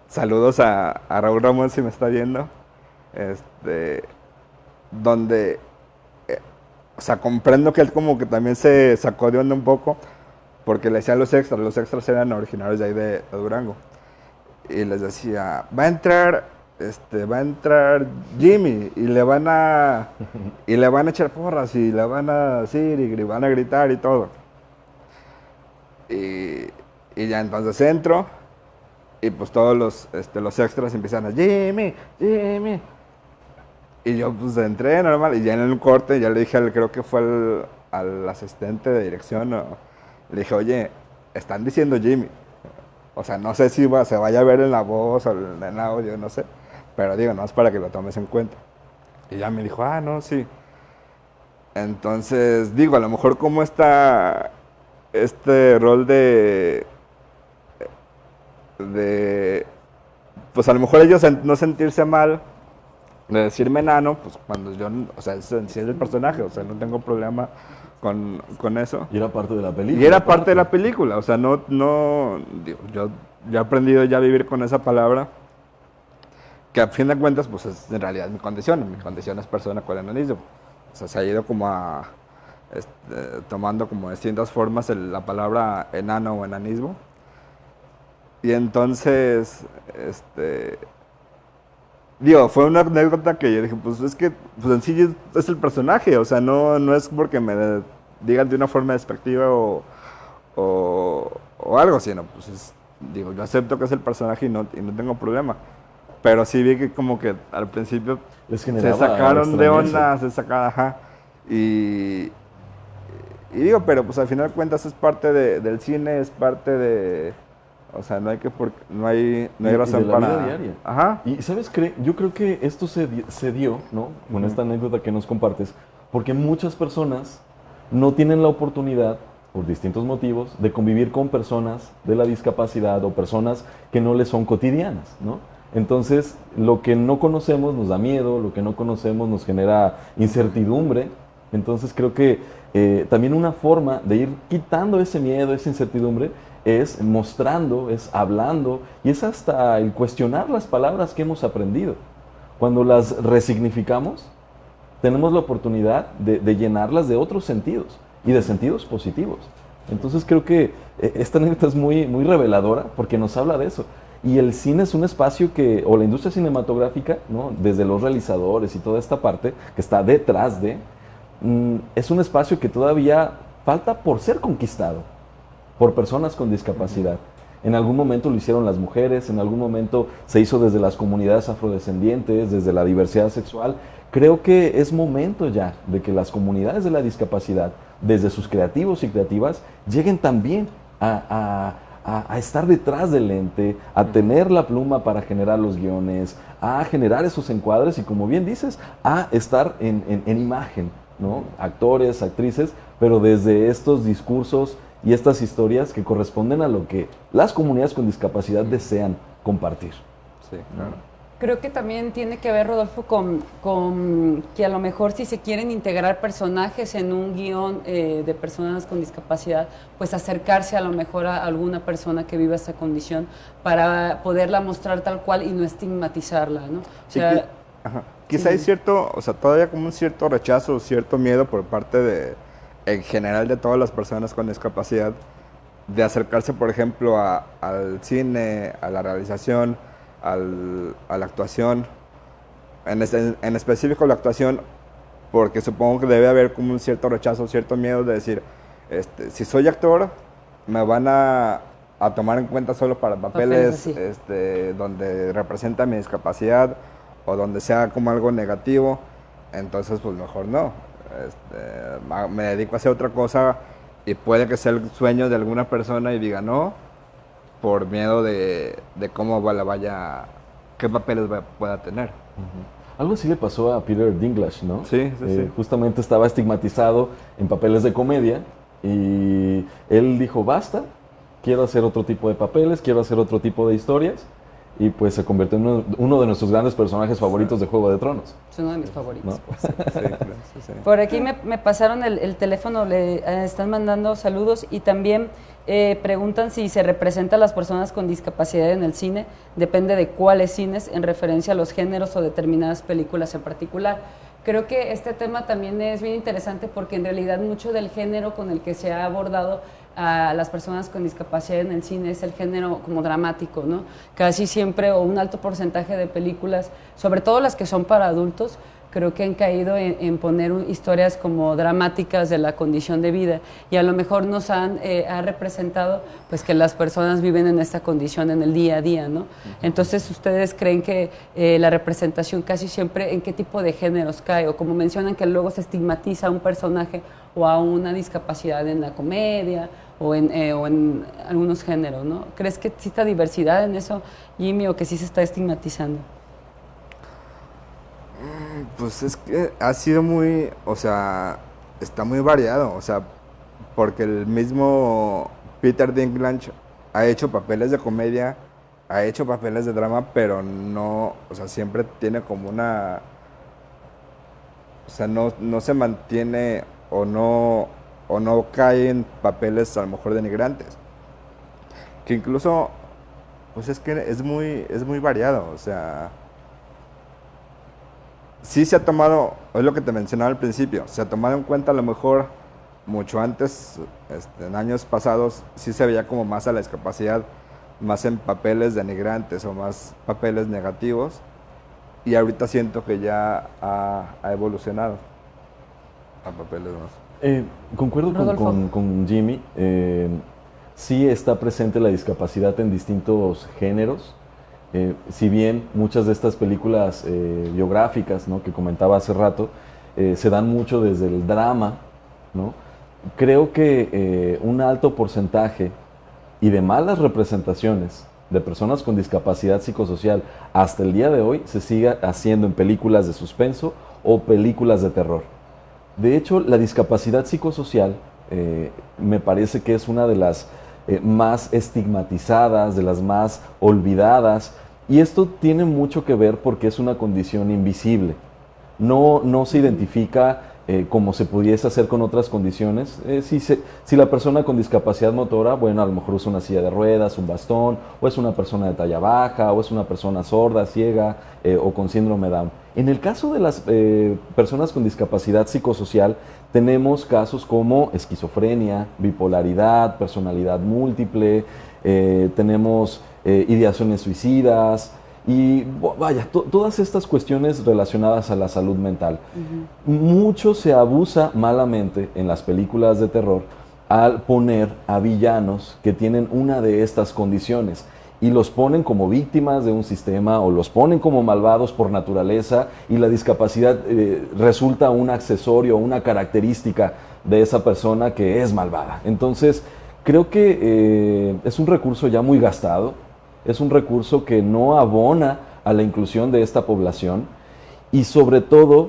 saludos a Raúl Ramón si me está viendo, donde, o sea, comprendo que él como que también se sacó de onda un poco, porque le decían los extras eran originarios de ahí de Durango. Y les decía, va a entrar Jimmy, y le van a echar porras, y le van a decir, y van a gritar y todo. Y ya entonces entro, y pues todos los extras empiezan a Jimmy. Y yo pues entré normal, y ya en el corte ya le dije, creo que fue al asistente de dirección, le dije, oye, están diciendo Jimmy. O sea, no sé si se vaya a ver en la voz o en el audio, no sé. Pero digo, no es para que lo tomes en cuenta. Y ya me dijo, no, sí. Entonces, digo, a lo mejor como está este rol pues a lo mejor ellos no sentirse mal de decirme enano, pues cuando yo, o sea, sí es el personaje, o sea, no tengo problema con eso. Y era parte de la película. Y era parte de la película, o sea, digo, yo he aprendido ya a vivir con esa palabra. que a fin de cuentas, pues es en realidad mi condición es persona con enanismo. O sea, se ha ido como tomando como distintas formas la palabra enano o enanismo. Y entonces, digo, fue una anécdota que yo dije, pues es que pues en sí es el personaje, o sea, no es porque me digan de una forma despectiva o algo, sino pues digo, yo acepto que es el personaje y no tengo problema. Pero sí vi que como que al principio se sacaron de onda, ajá. Y digo, pero pues al final de cuentas es parte del cine, es parte de... O sea, no hay razón de la para... vida diaria. Ajá. Y ¿sabes qué? Yo creo que esto se dio, ¿no? Con esta anécdota que nos compartes, porque muchas personas no tienen la oportunidad, por distintos motivos, de convivir con personas de la discapacidad o personas que no les son cotidianas, ¿no? Entonces, lo que no conocemos nos da miedo, lo que no conocemos nos genera incertidumbre. Entonces, creo que también una forma de ir quitando ese miedo, esa incertidumbre, es mostrando, es hablando y es hasta el cuestionar las palabras que hemos aprendido. Cuando las resignificamos, tenemos la oportunidad de llenarlas de otros sentidos y de sentidos positivos. Entonces creo que esta anécdota es muy, muy reveladora porque nos habla de eso. Y el cine es un espacio o la industria cinematográfica, ¿no? Desde los realizadores y toda esta parte que está detrás es un espacio que todavía falta por ser conquistado por personas con discapacidad. En algún momento lo hicieron las mujeres, en algún momento se hizo desde las comunidades afrodescendientes, desde la diversidad sexual. Creo que es momento ya de que las comunidades de la discapacidad, desde sus creativos y creativas, lleguen también a estar detrás del lente, a tener la pluma para generar los guiones, a generar esos encuadres y, como bien dices, a estar en imagen, ¿no? Actores, actrices, pero desde estos discursos y estas historias que corresponden a lo que las comunidades con discapacidad desean compartir. Sí, claro. Creo que también tiene que ver, Rodolfo, con que a lo mejor si se quieren integrar personajes en un guión de personas con discapacidad, pues acercarse a lo mejor a alguna persona que viva esta condición para poderla mostrar tal cual y no estigmatizarla, ¿no? O sea, quizá hay cierto, o sea, todavía como un cierto rechazo, cierto miedo por parte en general de todas las personas con discapacidad, de acercarse, por ejemplo, al cine, a la realización, a la actuación, en específico la actuación, porque supongo que debe haber como un cierto rechazo, cierto miedo de decir, si soy actor, me van a tomar en cuenta solo para papeles donde representa mi discapacidad o donde sea como algo negativo, entonces pues mejor no. Me dedico a hacer otra cosa y puede que sea el sueño de alguna persona y diga no, por miedo de cómo qué papeles pueda tener. Algo así le pasó a Peter Dinklage, ¿no? Sí. Justamente estaba estigmatizado en papeles de comedia y él dijo, basta, quiero hacer otro tipo de papeles, quiero hacer otro tipo de historias. Y pues se convirtió en uno de nuestros grandes personajes favoritos de Juego de Tronos. Es uno de mis favoritos. ¿No? Pues, sí. Por aquí me pasaron el teléfono, le están mandando saludos y también preguntan si se representa a las personas con discapacidad en el cine. Depende de cuáles cines, en referencia a los géneros o determinadas películas en particular. Creo que este tema también es bien interesante porque en realidad mucho del género con el que se ha abordado a las personas con discapacidad en el cine es el género como dramático, ¿no? Casi siempre, o un alto porcentaje de películas, sobre todo las que son para adultos, creo que han caído en poner historias como dramáticas de la condición de vida y a lo mejor nos ha representado pues que las personas viven en esta condición en el día a día, ¿no? Entonces, ¿ustedes creen que la representación casi siempre en qué tipo de géneros cae? O como mencionan que luego se estigmatiza a un personaje o a una discapacidad en la comedia o en algunos géneros, ¿no? ¿Crees que exista diversidad en eso, Jimmy, o que sí se está estigmatizando? Pues es que ha sido muy, o sea, está muy variado, o sea, porque el mismo Peter Dinklage ha hecho papeles de comedia, ha hecho papeles de drama, pero no, o sea, siempre tiene como una, o sea, no se mantiene o no cae en papeles a lo mejor denigrantes, que incluso, pues es que es muy variado, o sea, sí se ha tomado, es lo que te mencionaba al principio, se ha tomado en cuenta a lo mejor mucho antes, en años pasados, sí se veía como más a la discapacidad, más en papeles denigrantes o más papeles negativos, y ahorita siento que ya ha evolucionado a papeles más. Concuerdo con Jimmy. Sí está presente la discapacidad en distintos géneros. Si bien muchas de estas películas biográficas, ¿no?, que comentaba hace rato, se dan mucho desde el drama, ¿no? Creo que un alto porcentaje y de malas representaciones de personas con discapacidad psicosocial hasta el día de hoy se sigue haciendo en películas de suspenso o películas de terror. De hecho, la discapacidad psicosocial me parece que es una de las más estigmatizadas, de las más olvidadas, y esto tiene mucho que ver porque es una condición invisible. No se identifica como se pudiese hacer con otras condiciones. Si la persona con discapacidad motora, bueno, a lo mejor usa una silla de ruedas, un bastón, o es una persona de talla baja, o es una persona sorda, ciega, o con síndrome Down. En el caso de las personas con discapacidad psicosocial, tenemos casos como esquizofrenia, bipolaridad, personalidad múltiple, tenemos ideaciones suicidas, y vaya, todas estas cuestiones relacionadas a la salud mental. Mucho se abusa malamente en las películas de terror al poner a villanos que tienen una de estas condiciones y los ponen como víctimas de un sistema o los ponen como malvados por naturaleza, y la discapacidad resulta un accesorio, una característica de esa persona que es malvada. Entonces, creo que es un recurso ya muy gastado. Es un recurso que no abona a la inclusión de esta población, y sobre todo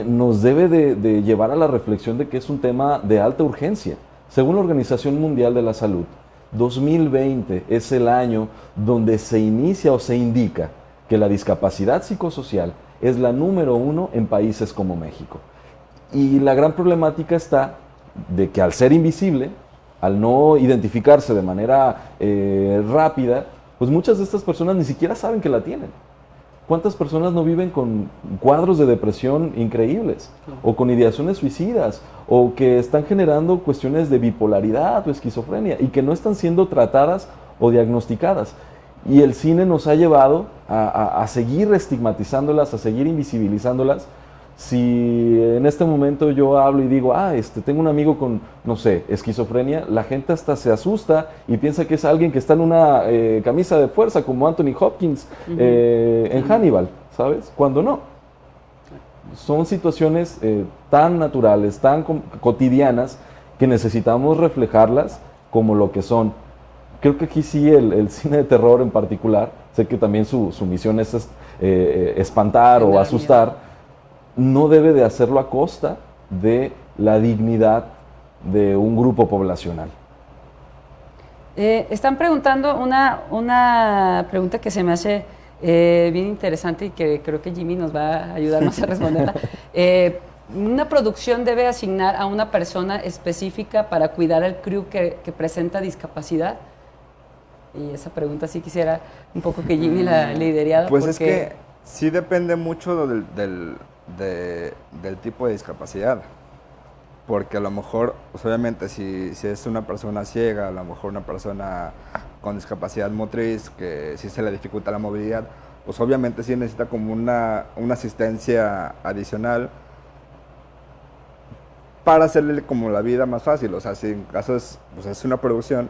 nos debe de llevar a la reflexión de que es un tema de alta urgencia. Según la Organización Mundial de la Salud, 2020 es el año donde se inicia o se indica que la discapacidad psicosocial es la número 1 en países como México. Y la gran problemática está de que al ser invisible, al no identificarse de manera rápida, pues muchas de estas personas ni siquiera saben que la tienen. ¿Cuántas personas no viven con cuadros de depresión increíbles? O con ideaciones suicidas, o que están generando cuestiones de bipolaridad o esquizofrenia y que no están siendo tratadas o diagnosticadas? Y el cine nos ha llevado a seguir estigmatizándolas, a seguir invisibilizándolas. Si en este momento yo hablo y digo, tengo un amigo con, no sé, esquizofrenia, la gente hasta se asusta y piensa que es alguien que está en una camisa de fuerza, como Anthony Hopkins en Hannibal, ¿sabes? Cuando no. Son situaciones tan naturales, tan cotidianas, que necesitamos reflejarlas como lo que son. Creo que aquí sí el cine de terror en particular, sé que también su misión es espantar o asustar, no debe de hacerlo a costa de la dignidad de un grupo poblacional. Están preguntando una pregunta que se me hace bien interesante y que creo que Jimmy nos va a ayudarnos a responderla. ¿Una producción debe asignar a una persona específica para cuidar al crew que presenta discapacidad? Y esa pregunta sí quisiera un poco que Jimmy la lideriera. Pues es que sí depende mucho del tipo de discapacidad, porque a lo mejor, pues obviamente si es una persona ciega, a lo mejor una persona con discapacidad motriz, que sí se le dificulta la movilidad, pues obviamente sí necesita como una asistencia adicional para hacerle como la vida más fácil. O sea, si en caso es una producción,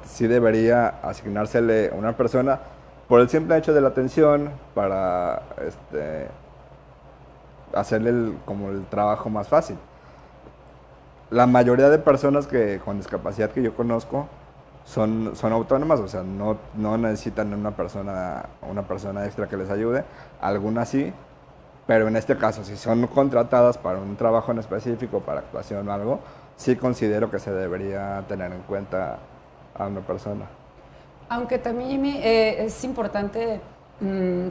sí debería asignársele a una persona por el simple hecho de la atención, para hacerle como el trabajo más fácil. La mayoría de personas con discapacidad que yo conozco son autónomas, o sea, no necesitan una persona extra que les ayude. Algunas sí, pero en este caso, si son contratadas para un trabajo en específico, para actuación o algo, sí considero que se debería tener en cuenta a una persona. Aunque también, Jimmy, es importante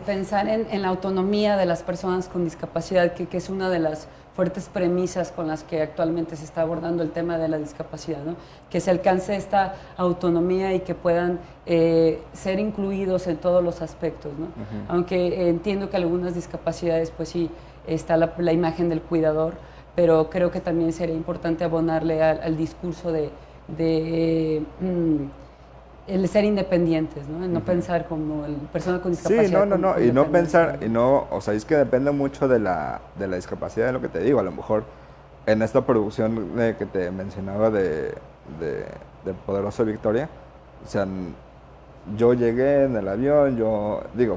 Pensar en la autonomía de las personas con discapacidad, que es una de las fuertes premisas con las que actualmente se está abordando el tema de la discapacidad, ¿no? Que se alcance esta autonomía y que puedan ser incluidos en todos los aspectos, ¿no? Aunque entiendo que algunas discapacidades, pues sí, está la imagen del cuidador, pero creo que también sería importante abonarle al discurso el ser independientes, ¿no? El no pensar como el persona con discapacidad. Sí, no, y no pensar, o sea, es que depende mucho de la discapacidad, de lo que te digo. A lo mejor en esta producción que te mencionaba de Poderoso Victoria, o sea, yo llegué en el avión,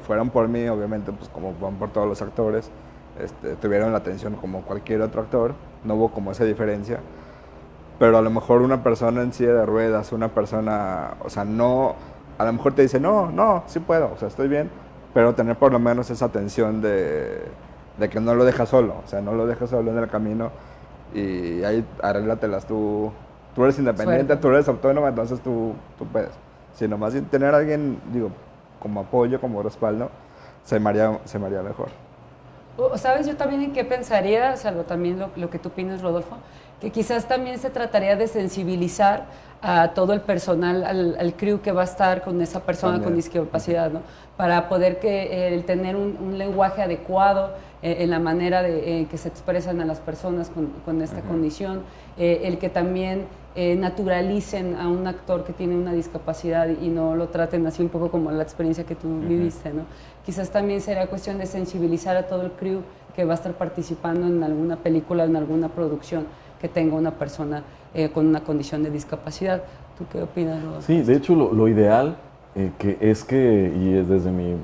fueran por mí, obviamente, pues como van por todos los actores, tuvieron la atención como cualquier otro actor, no hubo como esa diferencia. Pero a lo mejor una persona en silla de ruedas, una persona, o sea, no, a lo mejor te dice, no, sí puedo, o sea, estoy bien, pero tener por lo menos esa atención de que no lo dejas solo, o sea, no lo dejas solo en el camino y ahí arréglatelas tú eres independiente, tú eres autónoma, entonces tú puedes. Si nomás tener a alguien, como apoyo, como respaldo, se me haría mejor. ¿Sabes yo también en qué pensaría, salvo también lo que tú opinas, Rodolfo? Que quizás también se trataría de sensibilizar a todo el personal, al crew que va a estar con esa persona también con discapacidad, ¿no? Para poder tener un lenguaje adecuado en la manera en que se expresan a las personas con esta condición, el que también naturalicen a un actor que tiene una discapacidad y no lo traten así un poco como la experiencia que tú viviste, ¿no? Quizás también será cuestión de sensibilizar a todo el crew que va a estar participando en alguna película, en alguna producción que tenga una persona con una condición de discapacidad. ¿Tú qué opinas, Rodolfo? Sí, de hecho lo ideal y es desde mi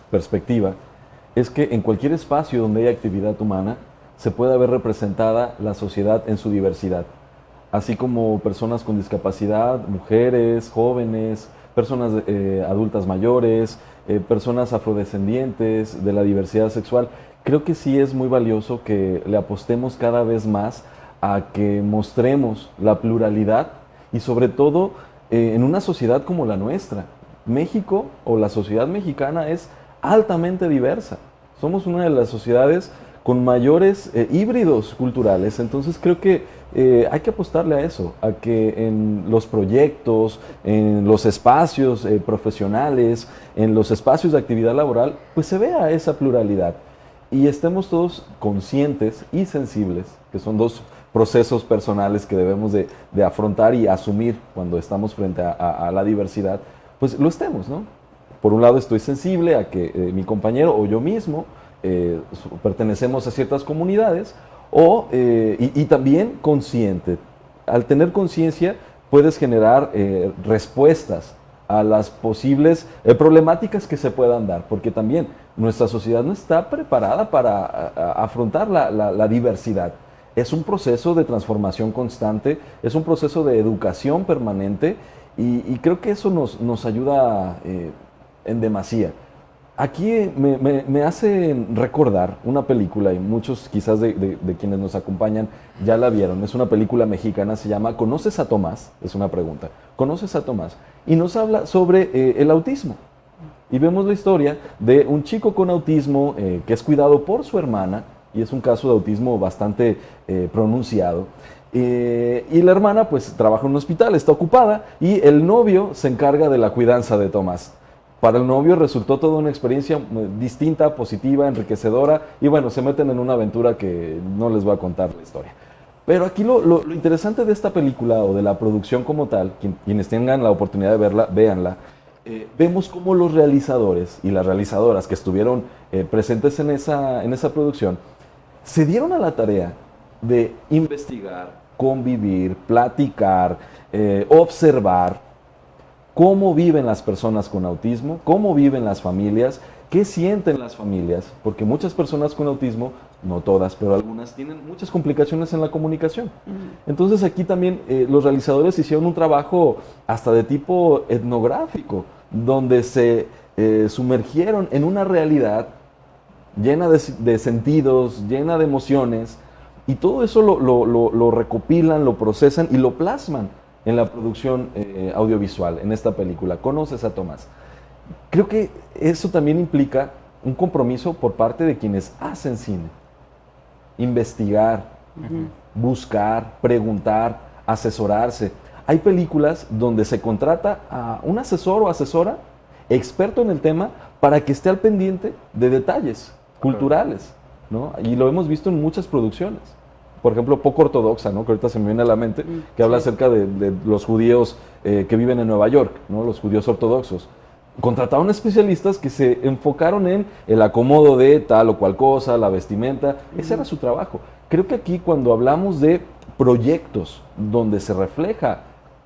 perspectiva, es que en cualquier espacio donde haya actividad humana se pueda ver representada la sociedad en su diversidad, así como personas con discapacidad, mujeres, jóvenes, personas adultas mayores, personas afrodescendientes, de la diversidad sexual. Creo que sí es muy valioso que le apostemos cada vez más a que mostremos la pluralidad y sobre todo en una sociedad como la nuestra. México o la sociedad mexicana es altamente diversa. Somos una de las sociedades con mayores híbridos culturales, entonces creo que hay que apostarle a eso, a que en los proyectos, en los espacios profesionales, en los espacios de actividad laboral, pues se vea esa pluralidad y estemos todos conscientes y sensibles, que son dos procesos personales que debemos de afrontar y asumir cuando estamos frente a la diversidad, pues lo estemos, ¿no? Por un lado estoy sensible a que mi compañero o yo mismo pertenecemos a ciertas comunidades y también consciente. Al tener conciencia puedes generar respuestas a las posibles problemáticas que se puedan dar, porque también nuestra sociedad no está preparada para afrontar la diversidad. Es un proceso de transformación constante, es un proceso de educación permanente y creo que eso nos ayuda en demasía. Aquí me hace recordar una película, y muchos quizás de quienes nos acompañan ya la vieron. Es una película mexicana, se llama ¿Conoces a Tomás? Es una pregunta. ¿Conoces a Tomás? Y nos habla sobre el autismo. Y vemos la historia de un chico con autismo que es cuidado por su hermana, y es un caso de autismo bastante pronunciado. Y la hermana pues trabaja en un hospital, está ocupada, y el novio se encarga de la cuidanza de Tomás. Para el novio resultó toda una experiencia distinta, positiva, enriquecedora, y bueno, se meten en una aventura que no les voy a contar la historia. Pero aquí lo interesante de esta película o de la producción como tal, quienes tengan la oportunidad de verla, véanla, vemos cómo los realizadores y las realizadoras que estuvieron presentes en esa producción se dieron a la tarea de investigar, convivir, platicar, observar cómo viven las personas con autismo, cómo viven las familias, qué sienten las familias, porque muchas personas con autismo, no todas, pero algunas tienen muchas complicaciones en la comunicación. Entonces aquí también los realizadores hicieron un trabajo hasta de tipo etnográfico, donde se sumergieron en una realidad llena de sentidos, llena de emociones, y todo eso lo recopilan, lo procesan y lo plasman en la producción audiovisual, en esta película, ¿Conoces a Tomás? creo que eso también implica un compromiso por parte de quienes hacen cine. Investigar, buscar, preguntar, asesorarse. Hay películas donde se contrata a un asesor o asesora experto en el tema para que esté al pendiente de detalles culturales, ¿no? Y lo hemos visto en muchas producciones. Por ejemplo, Poco Ortodoxa, ¿no? Que ahorita se me viene a la mente, que habla acerca de los judíos que viven en Nueva York, ¿no? Los judíos ortodoxos. Contrataron especialistas que se enfocaron en el acomodo de tal o cual cosa, la vestimenta. Ese era su trabajo. Creo que aquí, cuando hablamos de proyectos donde se refleja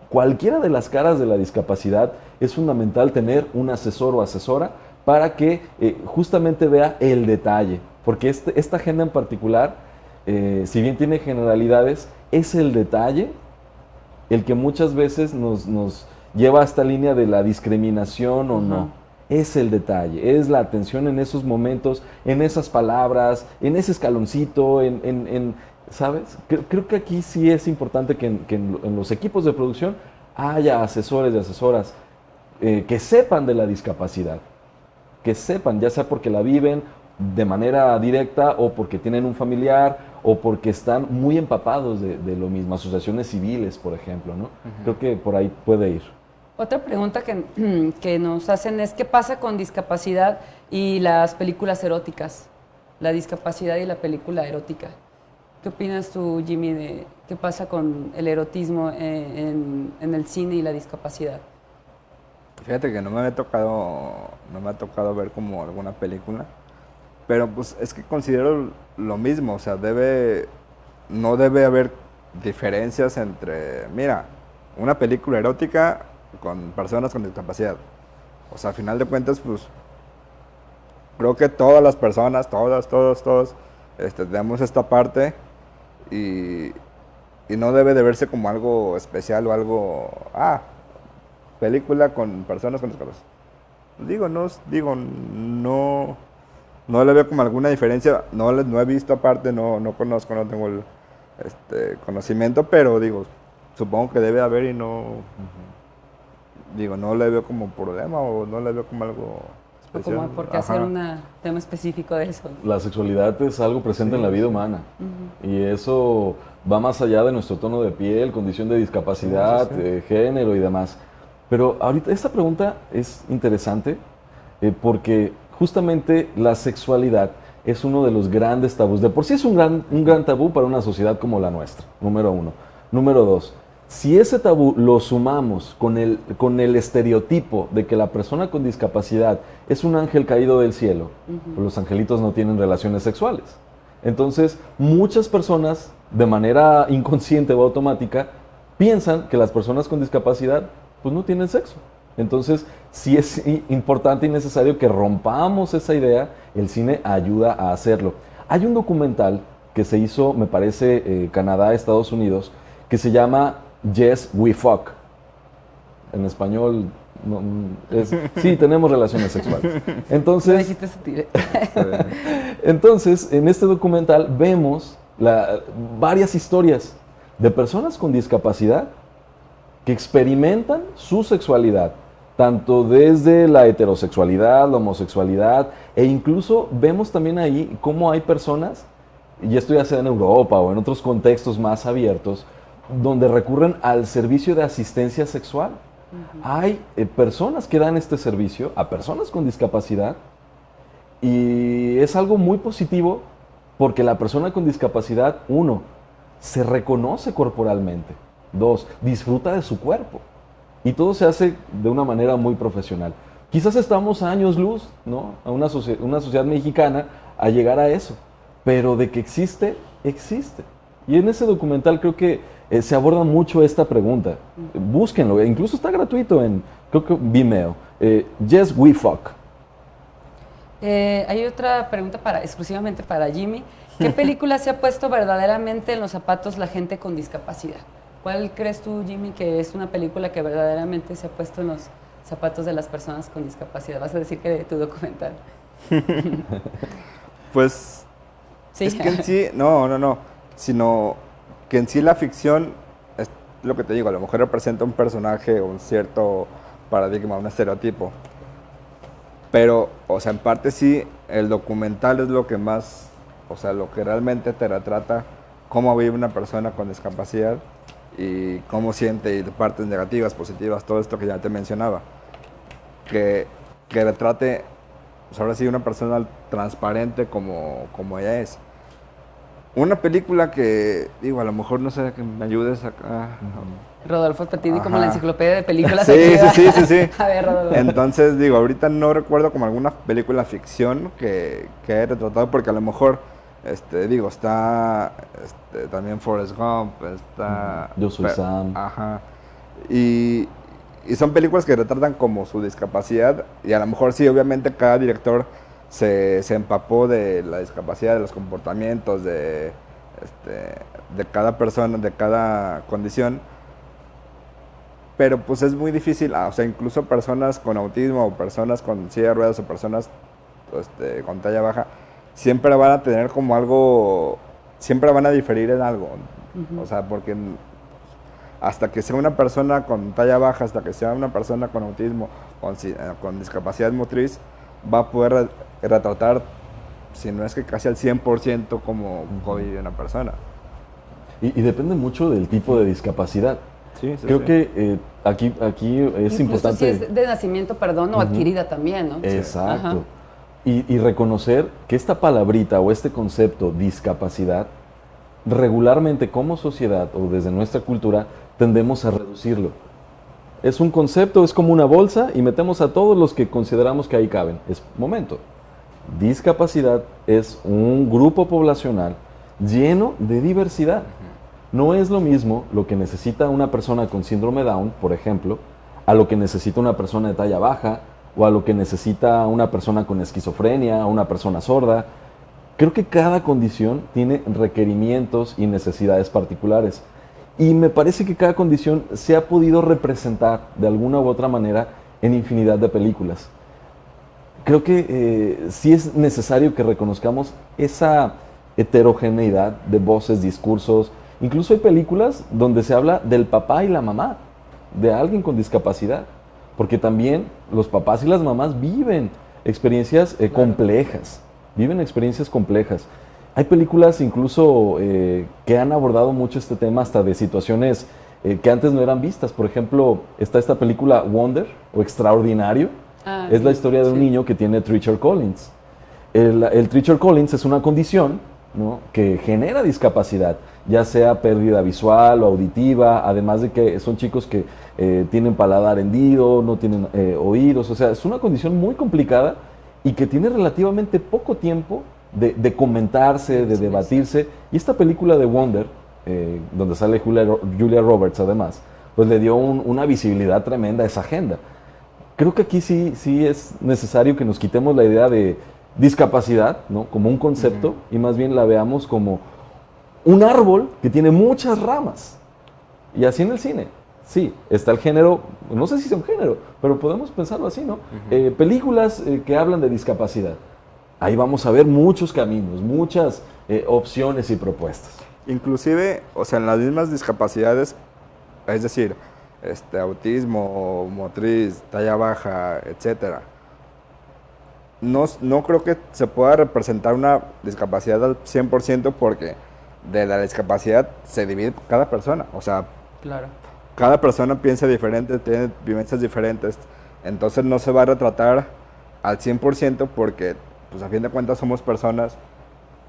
cualquiera de las caras de la discapacidad, es fundamental tener un asesor o asesora para que justamente vea el detalle. Porque esta agenda en particular, si bien tiene generalidades, es el detalle el que muchas veces nos lleva a esta línea de la discriminación o no. Es el detalle, es la atención en esos momentos, en esas palabras, en ese escaloncito, ¿sabes? Creo que aquí sí es importante que en los equipos de producción haya asesores y asesoras que sepan de la discapacidad, que sepan, ya sea porque la viven de manera directa o porque tienen un familiar o porque están muy empapados de lo mismo, asociaciones civiles, por ejemplo, ¿no? Creo que por ahí puede ir. Otra pregunta que nos hacen es, ¿qué pasa con discapacidad y las películas eróticas? La discapacidad y la película erótica. ¿Qué opinas tú, Jimmy, de qué pasa con el erotismo en el cine y la discapacidad? Fíjate que no me ha tocado ver como alguna película, pero pues es que considero lo mismo, o sea, no debe haber diferencias entre, mira, una película erótica con personas con discapacidad. O sea, al final de cuentas, pues, creo que todas las personas, todos, tenemos esta parte y no debe de verse como algo especial o algo, película con personas con discapacidad. No le veo como alguna diferencia, no he visto aparte, no conozco, no tengo el conocimiento, pero supongo que debe haber y no le veo como problema o no le veo como algo especial. Como por qué hacer un tema específico de eso. La sexualidad es algo presente en la vida humana y eso va más allá de nuestro tono de piel, condición de discapacidad, género y demás. Pero ahorita esta pregunta es interesante porque justamente la sexualidad es uno de los grandes tabús. De por sí es un gran tabú para una sociedad como la nuestra, número uno. Número dos, si ese tabú lo sumamos con el estereotipo de que la persona con discapacidad es un ángel caído del cielo, pues los angelitos no tienen relaciones sexuales. Entonces, muchas personas, de manera inconsciente o automática, piensan que las personas con discapacidad pues no tienen sexo. Entonces, sí es importante y necesario que rompamos esa idea. El cine ayuda a hacerlo. Hay un documental que se hizo, me parece, Canadá, Estados Unidos, que se llama Yes, We Fuck. En español, sí, tenemos relaciones sexuales. Entonces, entonces, en este documental vemos varias historias de personas con discapacidad que experimentan su sexualidad, tanto desde la heterosexualidad, la homosexualidad, e incluso vemos también ahí cómo hay personas, y esto ya sea en Europa o en otros contextos más abiertos, donde recurren al servicio de asistencia sexual. Hay personas que dan este servicio a personas con discapacidad y es algo muy positivo porque la persona con discapacidad, uno, se reconoce corporalmente, dos, disfruta de su cuerpo y todo se hace de una manera muy profesional. Quizás estamos a años luz, ¿no? A una sociedad mexicana a llegar a eso, pero de que existe, existe. Y en ese documental creo que se aborda mucho esta pregunta. Búsquenlo, incluso está gratuito en, creo que Vimeo. Yes, We Fuck. Hay otra pregunta exclusivamente para Jimmy. ¿Qué película se ha puesto verdaderamente en los zapatos la gente con discapacidad? ¿Cuál crees tú, Jimmy, que es una película que verdaderamente se ha puesto en los zapatos de las personas con discapacidad? Vas a decir que de tu documental. Pues, sí. Es que en sí, no, sino que en sí la ficción, es lo que te digo, a lo mejor representa un personaje o un cierto paradigma, un estereotipo, Pero, o sea, en parte sí, el documental es lo que más, o sea, lo que realmente te retrata cómo vive una persona con discapacidad y cómo siente, y de partes negativas, positivas, todo esto que ya te mencionaba. Que retrate, pues ahora sí, una persona transparente como ella es. Una película que, digo, a lo mejor no sé, que me ayudes acá. Rodolfo Patini, como la Ajá. enciclopedia de películas. Sí, aquí, sí, sí, sí, sí. A ver, Rodolfo. Entonces, digo, ahorita no recuerdo como alguna película ficción que he retratado, porque a lo mejor, digo, está también Forrest Gump, está... Yo soy Sam. Ajá. Y son películas que retratan como su discapacidad, y a lo mejor sí, obviamente cada director se empapó de la discapacidad, de los comportamientos, de cada persona, de cada condición. Pero pues es muy difícil, o sea, incluso personas con autismo o personas con silla de ruedas o personas con talla baja, siempre van a tener como algo, siempre van a diferir en algo. O sea, porque hasta que sea una persona con talla baja, hasta que sea una persona con autismo, con discapacidad motriz, va a poder retratar, si no es que casi al 100% como vive una persona. Y depende mucho del tipo de discapacidad. Sí, sí, Creo sí. que aquí es Incluso importante... si es de nacimiento, perdón, o adquirida también, ¿no? Exacto. Ajá. Y reconocer que esta palabrita o este concepto discapacidad, regularmente como sociedad o desde nuestra cultura, tendemos a reducirlo. Es un concepto, es como una bolsa y metemos a todos los que consideramos que ahí caben. Es momento. Discapacidad es un grupo poblacional lleno de diversidad. No es lo mismo lo que necesita una persona con síndrome Down, por ejemplo, a lo que necesita una persona de talla baja, o a lo que necesita una persona con esquizofrenia, o una persona sorda. Creo que cada condición tiene requerimientos y necesidades particulares. Y me parece que cada condición se ha podido representar de alguna u otra manera en infinidad de películas. Creo que sí es necesario que reconozcamos esa heterogeneidad de voces, discursos. Incluso hay películas donde se habla del papá y la mamá, de alguien con discapacidad, porque también los papás y las mamás viven experiencias complejas, viven experiencias complejas. Hay películas incluso que han abordado mucho este tema hasta de situaciones que antes no eran vistas. Por ejemplo, está esta película Wonder o Extraordinario. Es la historia de un niño que tiene Treacher Collins. El Treacher Collins es una condición, ¿no?, que genera discapacidad, ya sea pérdida visual o auditiva, además de que son chicos que tienen paladar hendido, no tienen oídos, o sea, es una condición muy complicada y que tiene relativamente poco tiempo de comentarse, de debatirse. Y esta película de Wonder, donde sale Julia Roberts además, pues le dio una visibilidad tremenda a esa agenda. Creo que aquí sí es necesario que nos quitemos la idea de discapacidad, ¿no?, como un concepto, y más bien la veamos como un árbol que tiene muchas ramas. Y así en el cine. Sí, está el género, no sé si es un género, pero podemos pensarlo así, ¿no? Películas que hablan de discapacidad. Ahí vamos a ver muchos caminos, muchas opciones y propuestas. Inclusive, o sea, en las mismas discapacidades, es decir, autismo, motriz, talla baja, etcétera. No creo que se pueda representar una discapacidad al 100% porque de la discapacidad se divide cada persona. O sea, Claro. cada persona piensa diferente, tiene vivencias diferentes. Entonces no se va a retratar al 100% porque, pues a fin de cuentas somos personas,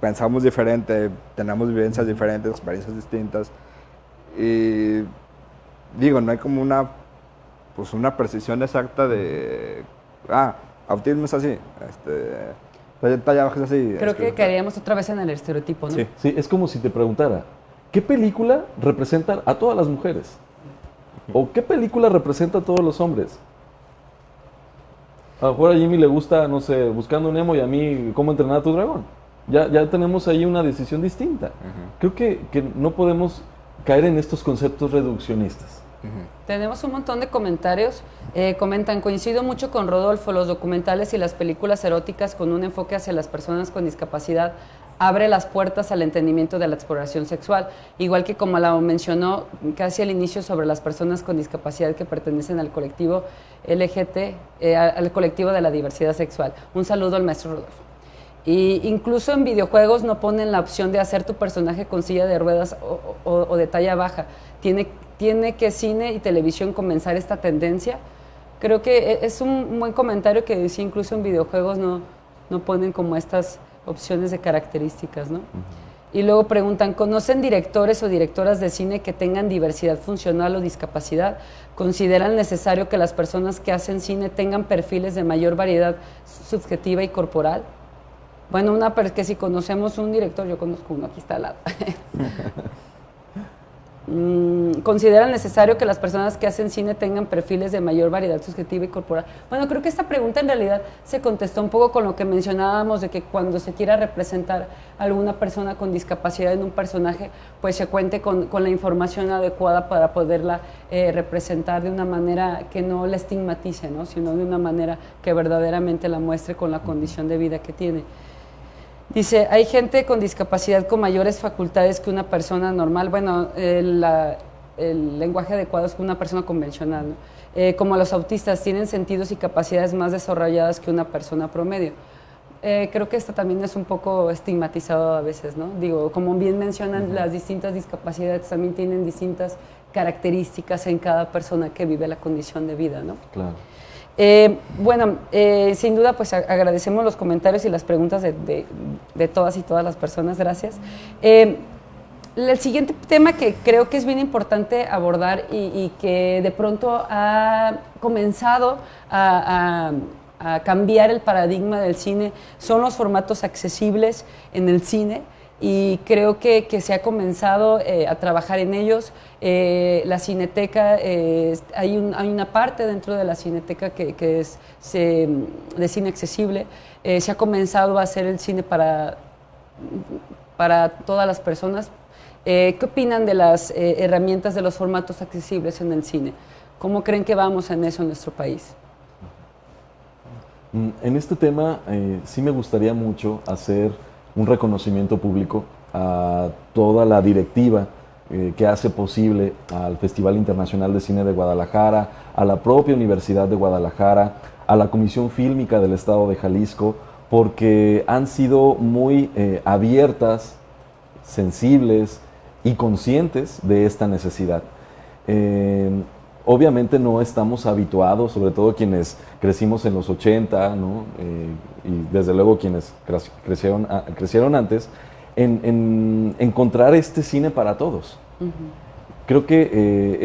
pensamos diferente, tenemos vivencias diferentes, experiencias distintas. Y digo, no hay como una precisión exacta de, autismo es así, talla baja es así. Creo que caeríamos otra vez en el estereotipo, ¿no? Sí. Sí, es como si te preguntara, ¿qué película representa a todas las mujeres? ¿O qué película representa a todos los hombres? A lo mejor a Jimmy le gusta, no sé, Buscando Nemo, y a mí Cómo entrenar a tu dragón. Ya tenemos ahí una decisión distinta. Creo que no podemos caer en estos conceptos reduccionistas. Tenemos un montón de comentarios. Comentan, coincido mucho con Rodolfo, los documentales y las películas eróticas con un enfoque hacia las personas con discapacidad abre las puertas al entendimiento de la exploración sexual, igual que como la mencionó casi al inicio sobre las personas con discapacidad que pertenecen al colectivo LGT, al colectivo de la diversidad sexual. Un saludo al maestro Rodolfo. Y incluso en videojuegos no ponen la opción de hacer tu personaje con silla de ruedas o de talla baja. Tiene que cine y televisión comenzar esta tendencia. Creo que es un buen comentario que decía, incluso en videojuegos no ponen como estas opciones de características, ¿no? Y luego preguntan, ¿conocen directores o directoras de cine que tengan diversidad funcional o discapacidad? ¿Consideran necesario que las personas que hacen cine tengan perfiles de mayor variedad subjetiva y corporal? Bueno, que si conocemos un director, yo conozco uno, aquí está al lado. ¿Consideran necesario que las personas que hacen cine tengan perfiles de mayor variedad subjetiva y corporal? Bueno, creo que esta pregunta en realidad se contestó un poco con lo que mencionábamos de que cuando se quiera representar a alguna persona con discapacidad en un personaje, pues se cuente con la información adecuada para poderla representar de una manera que no la estigmatice, ¿no? Sino de una manera que verdaderamente la muestre con la condición de vida que tiene. Dice, hay gente con discapacidad con mayores facultades que una persona normal. Bueno, el lenguaje adecuado es que una persona convencional, ¿no? Como los autistas, tienen sentidos y capacidades más desarrolladas que una persona promedio. Creo que esto también es un poco estigmatizado a veces, ¿no? Digo, como bien mencionan, las distintas discapacidades también tienen distintas características en cada persona que vive la condición de vida, ¿no? Claro. Bueno, sin duda pues agradecemos los comentarios y las preguntas de todas y todas las personas, gracias. El siguiente tema que creo que es bien importante abordar y que de pronto ha comenzado a cambiar el paradigma del cine son los formatos accesibles en el cine. Y creo que se ha comenzado a trabajar en ellos. La Cineteca, hay una parte dentro de la Cineteca que es de cine accesible. Se ha comenzado a hacer el cine para todas las personas. ¿Qué opinan de las herramientas de los formatos accesibles en el cine? ¿Cómo creen que vamos en eso en nuestro país? En este tema sí me gustaría mucho hacer un reconocimiento público a toda la directiva que hace posible al Festival Internacional de Cine de Guadalajara, a la propia Universidad de Guadalajara, a la Comisión Fílmica del Estado de Jalisco, porque han sido muy abiertas, sensibles y conscientes de esta necesidad. Obviamente no estamos habituados, sobre todo quienes crecimos en los 80, ¿no? Y desde luego quienes crecieron antes, en encontrar este cine para todos. Creo que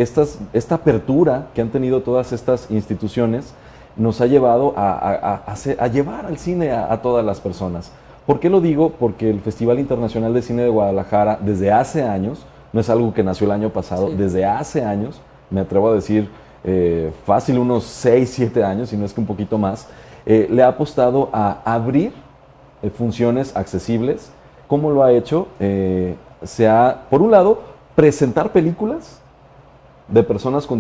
esta apertura que han tenido todas estas instituciones nos ha llevado a llevar al cine a todas las personas. ¿Por qué lo digo? Porque el Festival Internacional de Cine de Guadalajara, desde hace años, no es algo que nació el año pasado, sí. Desde hace años, me atrevo a decir fácil unos 6, 7 años, si no es que un poquito más, le ha apostado a abrir funciones accesibles. ¿Cómo lo ha hecho? Por un lado, presentar películas de personas con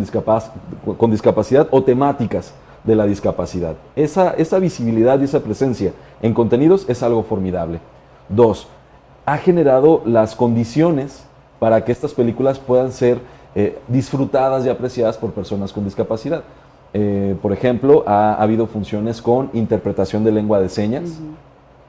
discapacidad o temáticas de la discapacidad. Esa visibilidad y esa presencia en contenidos es algo formidable. 2, ha generado las condiciones para que estas películas puedan ser disfrutadas y apreciadas por personas con discapacidad. Por ejemplo, ha habido funciones con interpretación de lengua de señas.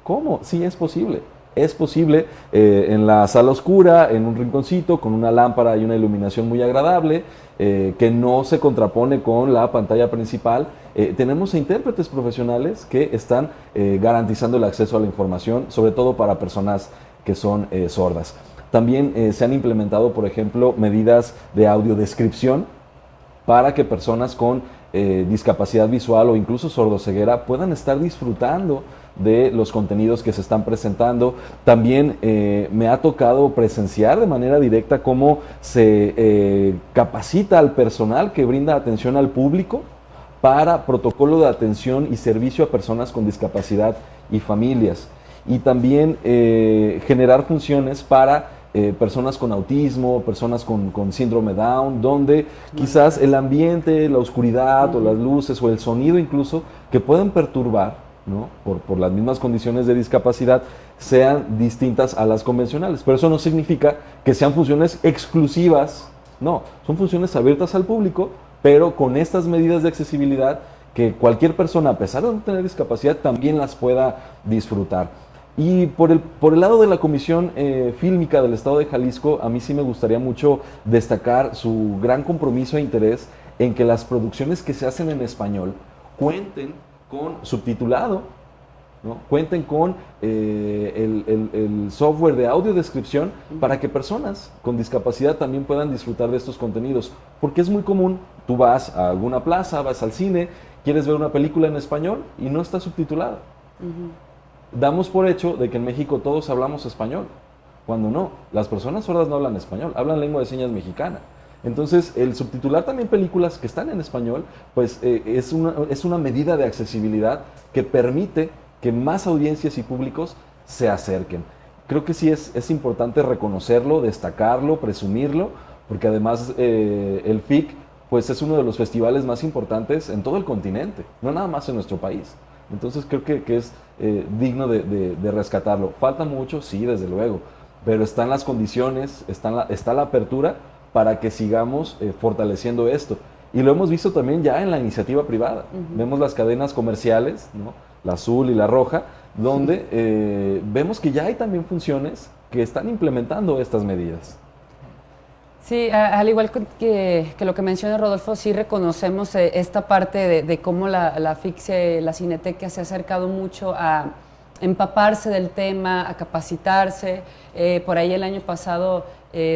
¿Cómo? Sí, es posible. Es posible en la sala oscura, en un rinconcito, con una lámpara y una iluminación muy agradable, que no se contrapone con la pantalla principal. Tenemos intérpretes profesionales que están garantizando el acceso a la información, sobre todo para personas que son sordas. También se han implementado, por ejemplo, medidas de audiodescripción para que personas con discapacidad visual o incluso sordoceguera puedan estar disfrutando de los contenidos que se están presentando. También me ha tocado presenciar de manera directa cómo se capacita al personal que brinda atención al público para protocolo de atención y servicio a personas con discapacidad y familias. Y también generar funciones para personas con autismo, personas con síndrome Down, donde quizás el ambiente, la oscuridad o las luces o el sonido incluso, que pueden perturbar ¿no? Por las mismas condiciones de discapacidad, sean distintas a las convencionales. Pero eso no significa que sean funciones exclusivas, no, son funciones abiertas al público, pero con estas medidas de accesibilidad que cualquier persona, a pesar de no tener discapacidad, también las pueda disfrutar. Y por el lado de la Comisión Fílmica del Estado de Jalisco, a mí sí me gustaría mucho destacar su gran compromiso e interés en que las producciones que se hacen en español cuenten con subtitulado, ¿no? Cuenten con el software de audiodescripción para que personas con discapacidad también puedan disfrutar de estos contenidos. Porque es muy común, tú vas a alguna plaza, vas al cine, quieres ver una película en español y no está subtitulada. Damos por hecho de que en México todos hablamos español, cuando no, las personas sordas no hablan español, hablan lengua de señas mexicana. Entonces, el subtitular también películas que están en español, pues es una medida de accesibilidad que permite que más audiencias y públicos se acerquen. Creo que sí es importante reconocerlo, destacarlo, presumirlo, porque además el FIC pues es uno de los festivales más importantes en todo el continente, no nada más en nuestro país. Entonces creo que es digno de rescatarlo. Falta mucho, sí, desde luego, pero están las condiciones, está la apertura para que sigamos fortaleciendo esto. Y lo hemos visto también ya en la iniciativa privada. Vemos las cadenas comerciales, ¿no? La azul y la roja, donde vemos que ya hay también funciones que están implementando estas medidas. Sí, al igual que lo que menciona Rodolfo, sí reconocemos esta parte de cómo la FIC, la Cineteca se ha acercado mucho a empaparse del tema, a capacitarse. Por ahí el año pasado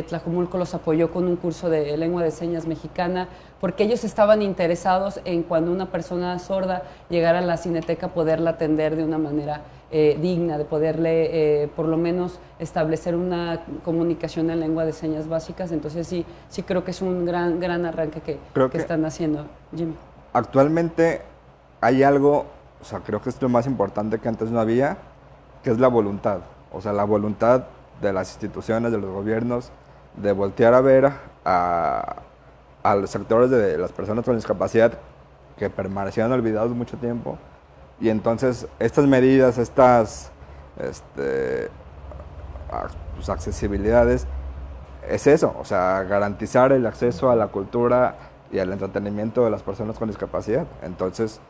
Tlajomulco los apoyó con un curso de lengua de señas mexicana, porque ellos estaban interesados en cuando una persona sorda llegara a la Cineteca poderla atender de una manera digna, de poderle por lo menos establecer una comunicación en lengua de señas básicas. Entonces sí creo que es un gran arranque que están haciendo. Jimmy. Actualmente hay algo, o sea, creo que es lo más importante que antes no había, que es la voluntad. O sea, la voluntad de las instituciones, de los gobiernos, de voltear a ver a los sectores de las personas con discapacidad que permanecieron olvidados mucho tiempo. Y entonces estas medidas, estas pues, accesibilidades, es eso, o sea, garantizar el acceso a la cultura y al entretenimiento de las personas con discapacidad. Entonces,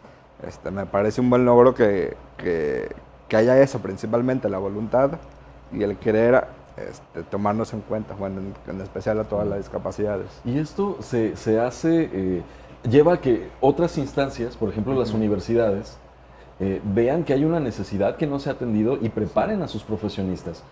me parece un buen logro que haya eso, principalmente la voluntad y el querer tomarnos en cuenta, bueno, en especial a todas las discapacidades. Y esto se hace, lleva a que otras instancias, por ejemplo las universidades, vean que hay una necesidad que no se ha atendido y preparen a sus profesionistas.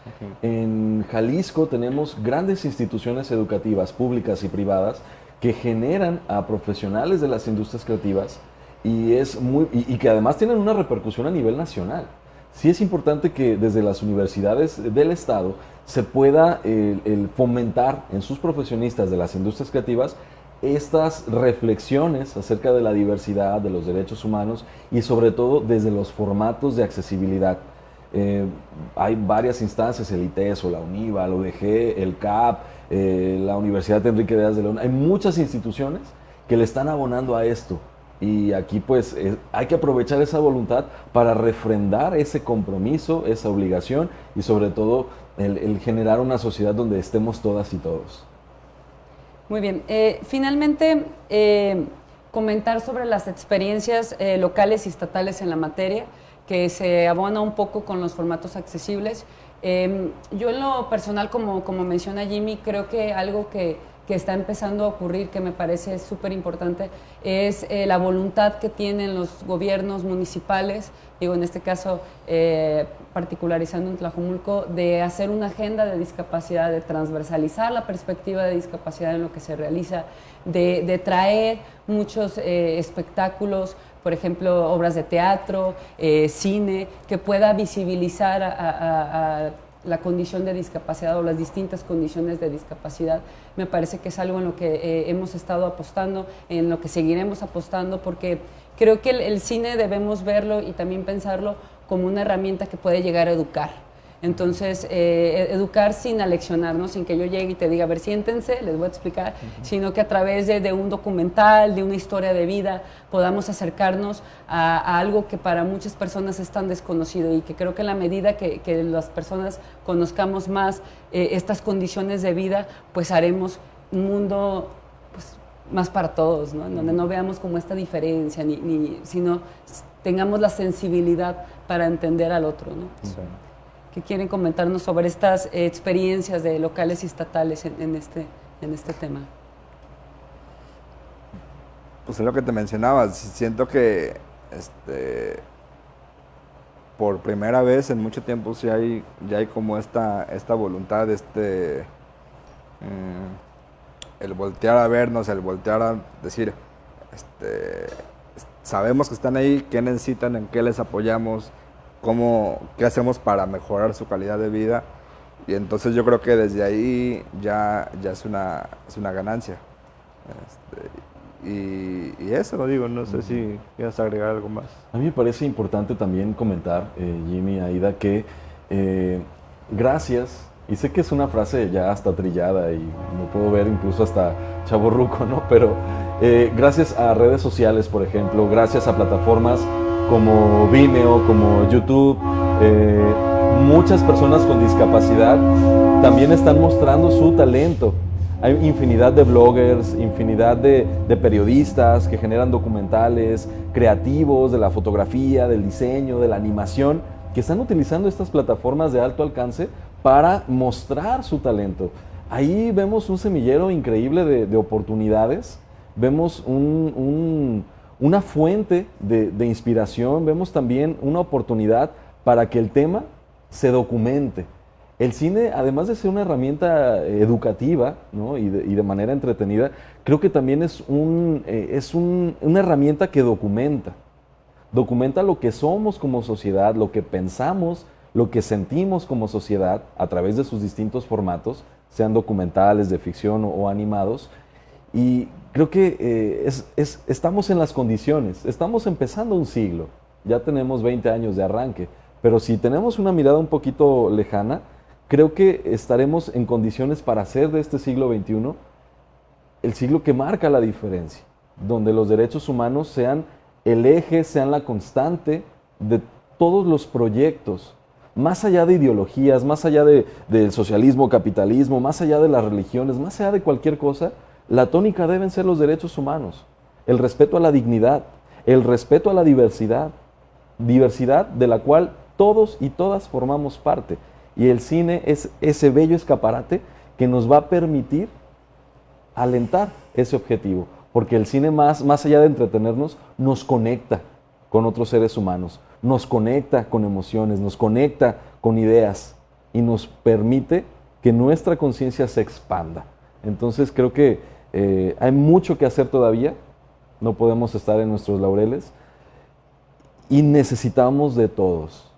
En Jalisco tenemos grandes instituciones educativas, públicas y privadas, que generan a profesionales de las industrias creativas y que además tienen una repercusión a nivel nacional. Sí es importante que desde las universidades del Estado se pueda el fomentar en sus profesionistas de las industrias creativas estas reflexiones acerca de la diversidad, de los derechos humanos y sobre todo desde los formatos de accesibilidad. Hay varias instancias, el ITESO, la UNIVA, la UDG, el CAP, la Universidad de Enrique Díaz de León. Hay muchas instituciones que le están abonando a esto. Y aquí pues hay que aprovechar esa voluntad para refrendar ese compromiso, esa obligación y sobre todo el generar una sociedad donde estemos todas y todos. Muy bien. Finalmente, comentar sobre las experiencias locales y estatales en la materia, que se abona un poco con los formatos accesibles. Yo en lo personal, como menciona Jimmy, creo que algo que está empezando a ocurrir, que me parece súper importante, es la voluntad que tienen los gobiernos municipales, digo en este caso particularizando en Tlajomulco, de hacer una agenda de discapacidad, de transversalizar la perspectiva de discapacidad en lo que se realiza, de traer muchos espectáculos, por ejemplo, obras de teatro, cine, que pueda visibilizar a la condición de discapacidad o las distintas condiciones de discapacidad. Me parece que es algo en lo que hemos estado apostando, en lo que seguiremos apostando, porque creo que el cine debemos verlo y también pensarlo como una herramienta que puede llegar a educar. Entonces, educar sin aleccionarnos, sin que yo llegue y te diga, a ver, siéntense, les voy a explicar, sino que a través de un documental, de una historia de vida, podamos acercarnos a algo que para muchas personas es tan desconocido y que creo que en la medida que las personas conozcamos más estas condiciones de vida, pues haremos un mundo pues, más para todos, ¿no? En donde no veamos como esta diferencia, sino tengamos la sensibilidad para entender al otro, ¿no? Sí. ¿Qué quieren comentarnos sobre estas experiencias de locales y estatales en este tema? Pues es lo que te mencionaba, siento que por primera vez en mucho tiempo sí ya hay como esta voluntad, el voltear a vernos, el voltear a decir, sabemos que están ahí, qué necesitan, en qué les apoyamos, qué hacemos para mejorar su calidad de vida, y entonces yo creo que desde ahí ya es una ganancia. Y eso lo digo, no sé si quieres agregar algo más. A mí me parece importante también comentar, Jimmy, Aida, que gracias, y sé que es una frase ya hasta trillada y me puedo ver incluso hasta chavorruco, ¿no? Pero gracias a redes sociales, por ejemplo, gracias a plataformas como Vimeo, como YouTube, muchas personas con discapacidad también están mostrando su talento. Hay infinidad de bloggers, infinidad de periodistas que generan documentales creativos de la fotografía, del diseño, de la animación, que están utilizando estas plataformas de alto alcance para mostrar su talento. Ahí vemos un semillero increíble de oportunidades, vemos una fuente de inspiración, vemos también una oportunidad para que el tema se documente. El cine, además de ser una herramienta educativa, ¿no? y de manera entretenida, creo que también es una herramienta que documenta. Documenta lo que somos como sociedad, lo que pensamos, lo que sentimos como sociedad a través de sus distintos formatos, sean documentales, de ficción o animados. Y creo que estamos en las condiciones, estamos empezando un siglo, ya tenemos 20 años de arranque, pero si tenemos una mirada un poquito lejana, creo que estaremos en condiciones para hacer de este siglo XXI el siglo que marca la diferencia, donde los derechos humanos sean el eje, sean la constante de todos los proyectos, más allá de ideologías, más allá del socialismo, capitalismo, más allá de las religiones, más allá de cualquier cosa. La tónica deben ser los derechos humanos, el respeto a la dignidad, el respeto a la diversidad de la cual todos y todas formamos parte. Y el cine es ese bello escaparate que nos va a permitir alentar ese objetivo, porque el cine más allá de entretenernos, nos conecta con otros seres humanos, nos conecta con emociones, nos conecta con ideas y nos permite que nuestra conciencia se expanda. Entonces creo que hay mucho que hacer todavía, no podemos estar en nuestros laureles y necesitamos de todos,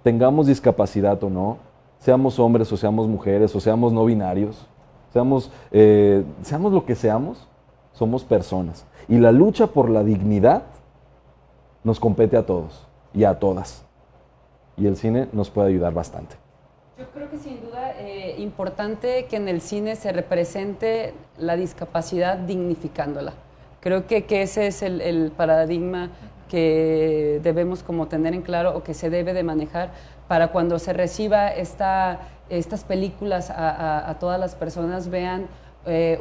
tengamos discapacidad o no, seamos hombres o seamos mujeres o seamos no binarios, seamos lo que seamos, somos personas. Y la lucha por la dignidad nos compete a todos y a todas. Y el cine nos puede ayudar bastante. Yo creo que sin duda importante que en el cine se represente la discapacidad dignificándola. Creo que ese es el paradigma que debemos como tener en claro o que se debe de manejar para cuando se reciba estas películas a todas las personas vean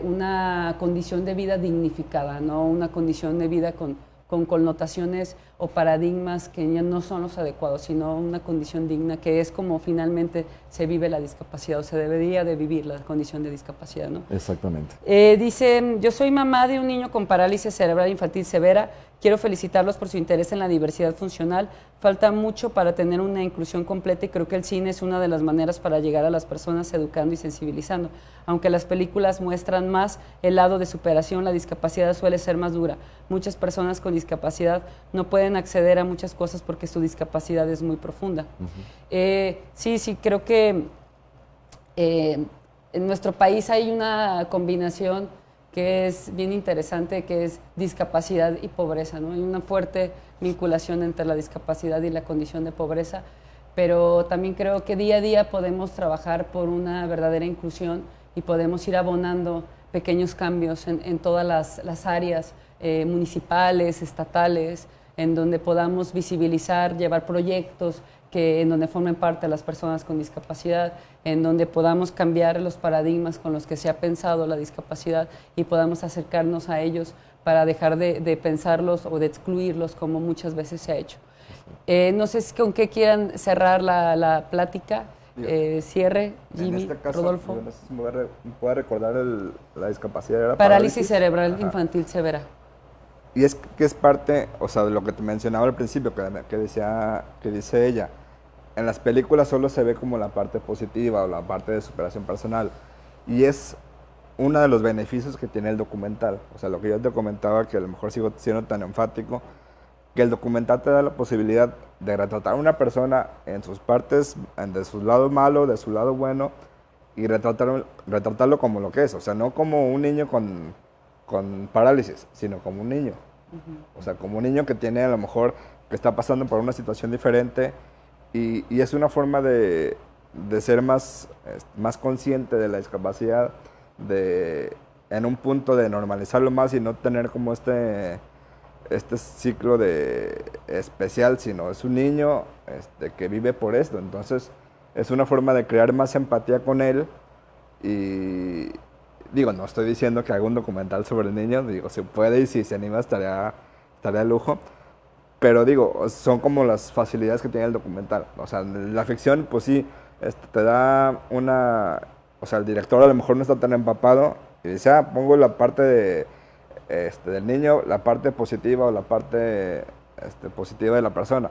una condición de vida dignificada, no una condición de vida con connotaciones o paradigmas que ya no son los adecuados, sino una condición digna, que es como finalmente se vive la discapacidad o se debería de vivir la condición de discapacidad, ¿no? Exactamente. Dice, yo soy mamá de un niño con parálisis cerebral infantil severa, quiero felicitarlos por su interés en la diversidad funcional, falta mucho para tener una inclusión completa y creo que el cine es una de las maneras para llegar a las personas educando y sensibilizando. Aunque las películas muestran más el lado de superación, la discapacidad suele ser más dura. Muchas personas con discapacidad no pueden acceder a muchas cosas porque su discapacidad es muy profunda. Sí, creo que en nuestro país hay una combinación que es bien interesante, que es discapacidad y pobreza, ¿no? Hay una fuerte vinculación entre la discapacidad y la condición de pobreza. pero también creo que día a día podemos trabajar por una verdadera inclusión y podemos ir abonando pequeños cambios en todas las áreas municipales, estatales, en donde podamos visibilizar, llevar proyectos en donde formen parte las personas con discapacidad, en donde podamos cambiar los paradigmas con los que se ha pensado la discapacidad y podamos acercarnos a ellos para dejar de pensarlos o de excluirlos como muchas veces se ha hecho. No sé si con qué quieran cerrar la plática. Cierre, Jimmy, en este caso, Rodolfo. Yo no sé si me pueda recordar la discapacidad. Era Parálisis cerebral Ajá. infantil severa. Y es que es parte, o sea, de lo que te mencionaba al principio, que dice ella. En las películas solo se ve como la parte positiva o la parte de superación personal. Y es uno de los beneficios que tiene el documental. O sea, lo que yo te comentaba, que a lo mejor sigo siendo tan enfático, que el documental te da la posibilidad de retratar a una persona en sus partes, de su lado malo, de su lado bueno, y retratarlo como lo que es. O sea, no como un niño con parálisis, sino como un niño. O sea, como un niño que tiene a lo mejor, que está pasando por una situación diferente, y es una forma de ser más consciente de la discapacidad, en un punto de normalizarlo más y no tener como este ciclo de especial, sino es un niño que vive por esto. Entonces, es una forma de crear más empatía con él. Y digo, no estoy diciendo que haga un documental sobre el niño, digo, si puede y si se anima estaría de lujo. Pero digo, son como las facilidades que tiene el documental. O sea, la ficción, pues sí, te da o sea, el director a lo mejor no está tan empapado y dice, pongo la parte del niño, la parte positiva o la parte positiva de la persona.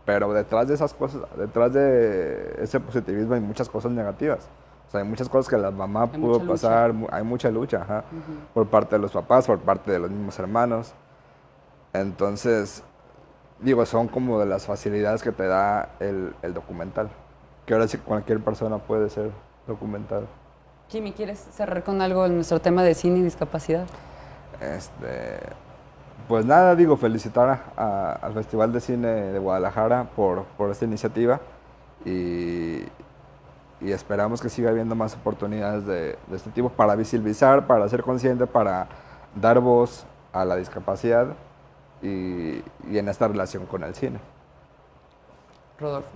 Pero detrás de esas cosas, detrás de ese positivismo hay muchas cosas negativas. O sea, hay muchas cosas que la mamá pudo pasar, hay mucha lucha, ajá, por parte de los papás, por parte de los mismos hermanos. Entonces, digo, son como de las facilidades que te da el documental. Que ahora sí cualquier persona puede ser documental. Jimmy, ¿quieres cerrar con algo en nuestro tema de cine y discapacidad? Pues nada, digo, felicitar al Festival de Cine de Guadalajara por esta iniciativa y esperamos que siga habiendo más oportunidades de este tipo para visibilizar, para ser consciente, para dar voz a la discapacidad y en esta relación con el cine. Rodolfo.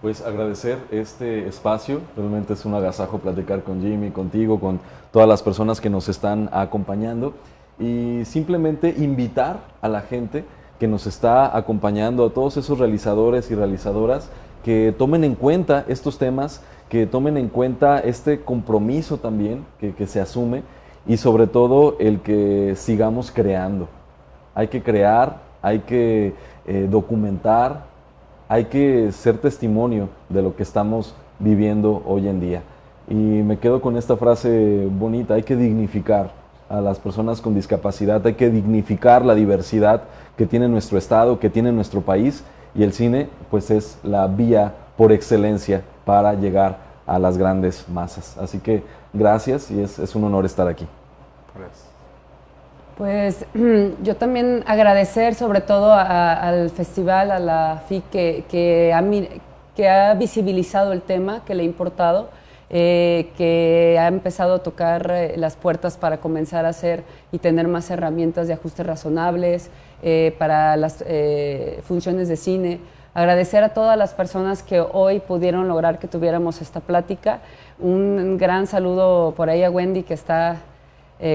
Pues agradecer este espacio, realmente es un agasajo platicar con Jimmy, contigo, con todas las personas que nos están acompañando y simplemente invitar a la gente que nos está acompañando, a todos esos realizadores y realizadoras que tomen en cuenta estos temas, que tomen en cuenta este compromiso también que se asume y sobre todo el que sigamos creando. Hay que crear, hay que documentar, hay que ser testimonio de lo que estamos viviendo hoy en día. Y me quedo con esta frase bonita, hay que dignificar a las personas con discapacidad, hay que dignificar la diversidad que tiene nuestro estado, que tiene nuestro país, y el cine pues es la vía por excelencia para llegar a las grandes masas. Así que gracias y es un honor estar aquí. Gracias. Pues yo también agradecer sobre todo al festival, a la FIC que ha visibilizado el tema, que le ha importado, que ha empezado a tocar las puertas para comenzar a hacer y tener más herramientas de ajustes razonables para las funciones de cine. Agradecer a todas las personas que hoy pudieron lograr que tuviéramos esta plática. Un gran saludo por ahí a Wendy, que está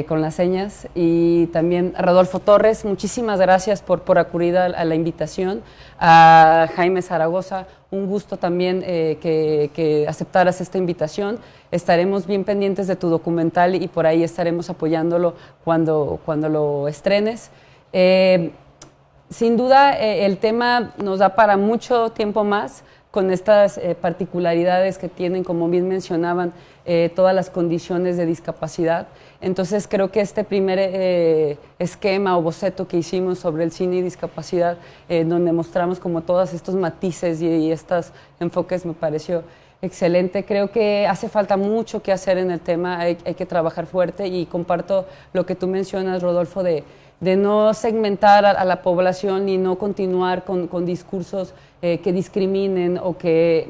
con las señas, y también a Rodolfo Torres, muchísimas gracias por acudir a la invitación. A Jaime Zaragoza, un gusto también que aceptaras esta invitación. Estaremos bien pendientes de tu documental y por ahí estaremos apoyándolo cuando lo estrenes. Sin duda el tema nos da para mucho tiempo más, con estas particularidades que tienen, como bien mencionaban, todas las condiciones de discapacidad. Entonces creo que este primer esquema o boceto que hicimos sobre el cine y discapacidad, donde mostramos como todos estos matices y estos enfoques, me pareció excelente. Creo que hace falta mucho que hacer en el tema, hay que trabajar fuerte, y comparto lo que tú mencionas, Rodolfo, de de no segmentar a la población y no continuar con discursos que discriminen o que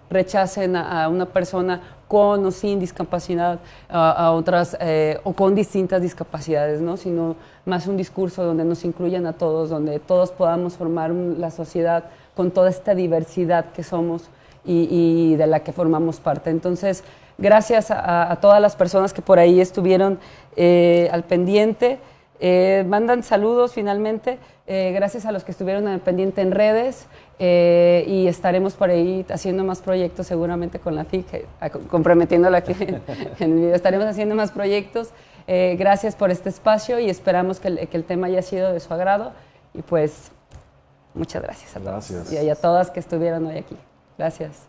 rechacen a una persona con o sin discapacidad, a otras o con distintas discapacidades, ¿no? Sino más un discurso donde nos incluyan a todos, donde todos podamos formar la sociedad con toda esta diversidad que somos y de la que formamos parte. Entonces, gracias a todas las personas que por ahí estuvieron al pendiente. Mandan saludos finalmente, gracias a los que estuvieron al pendiente en redes y estaremos por ahí haciendo más proyectos seguramente con la FIC, comprometiéndola aquí en el video, estaremos haciendo más proyectos. Gracias por este espacio y esperamos que el tema haya sido de su agrado y pues muchas gracias a todos y a todas que estuvieron hoy aquí. Gracias.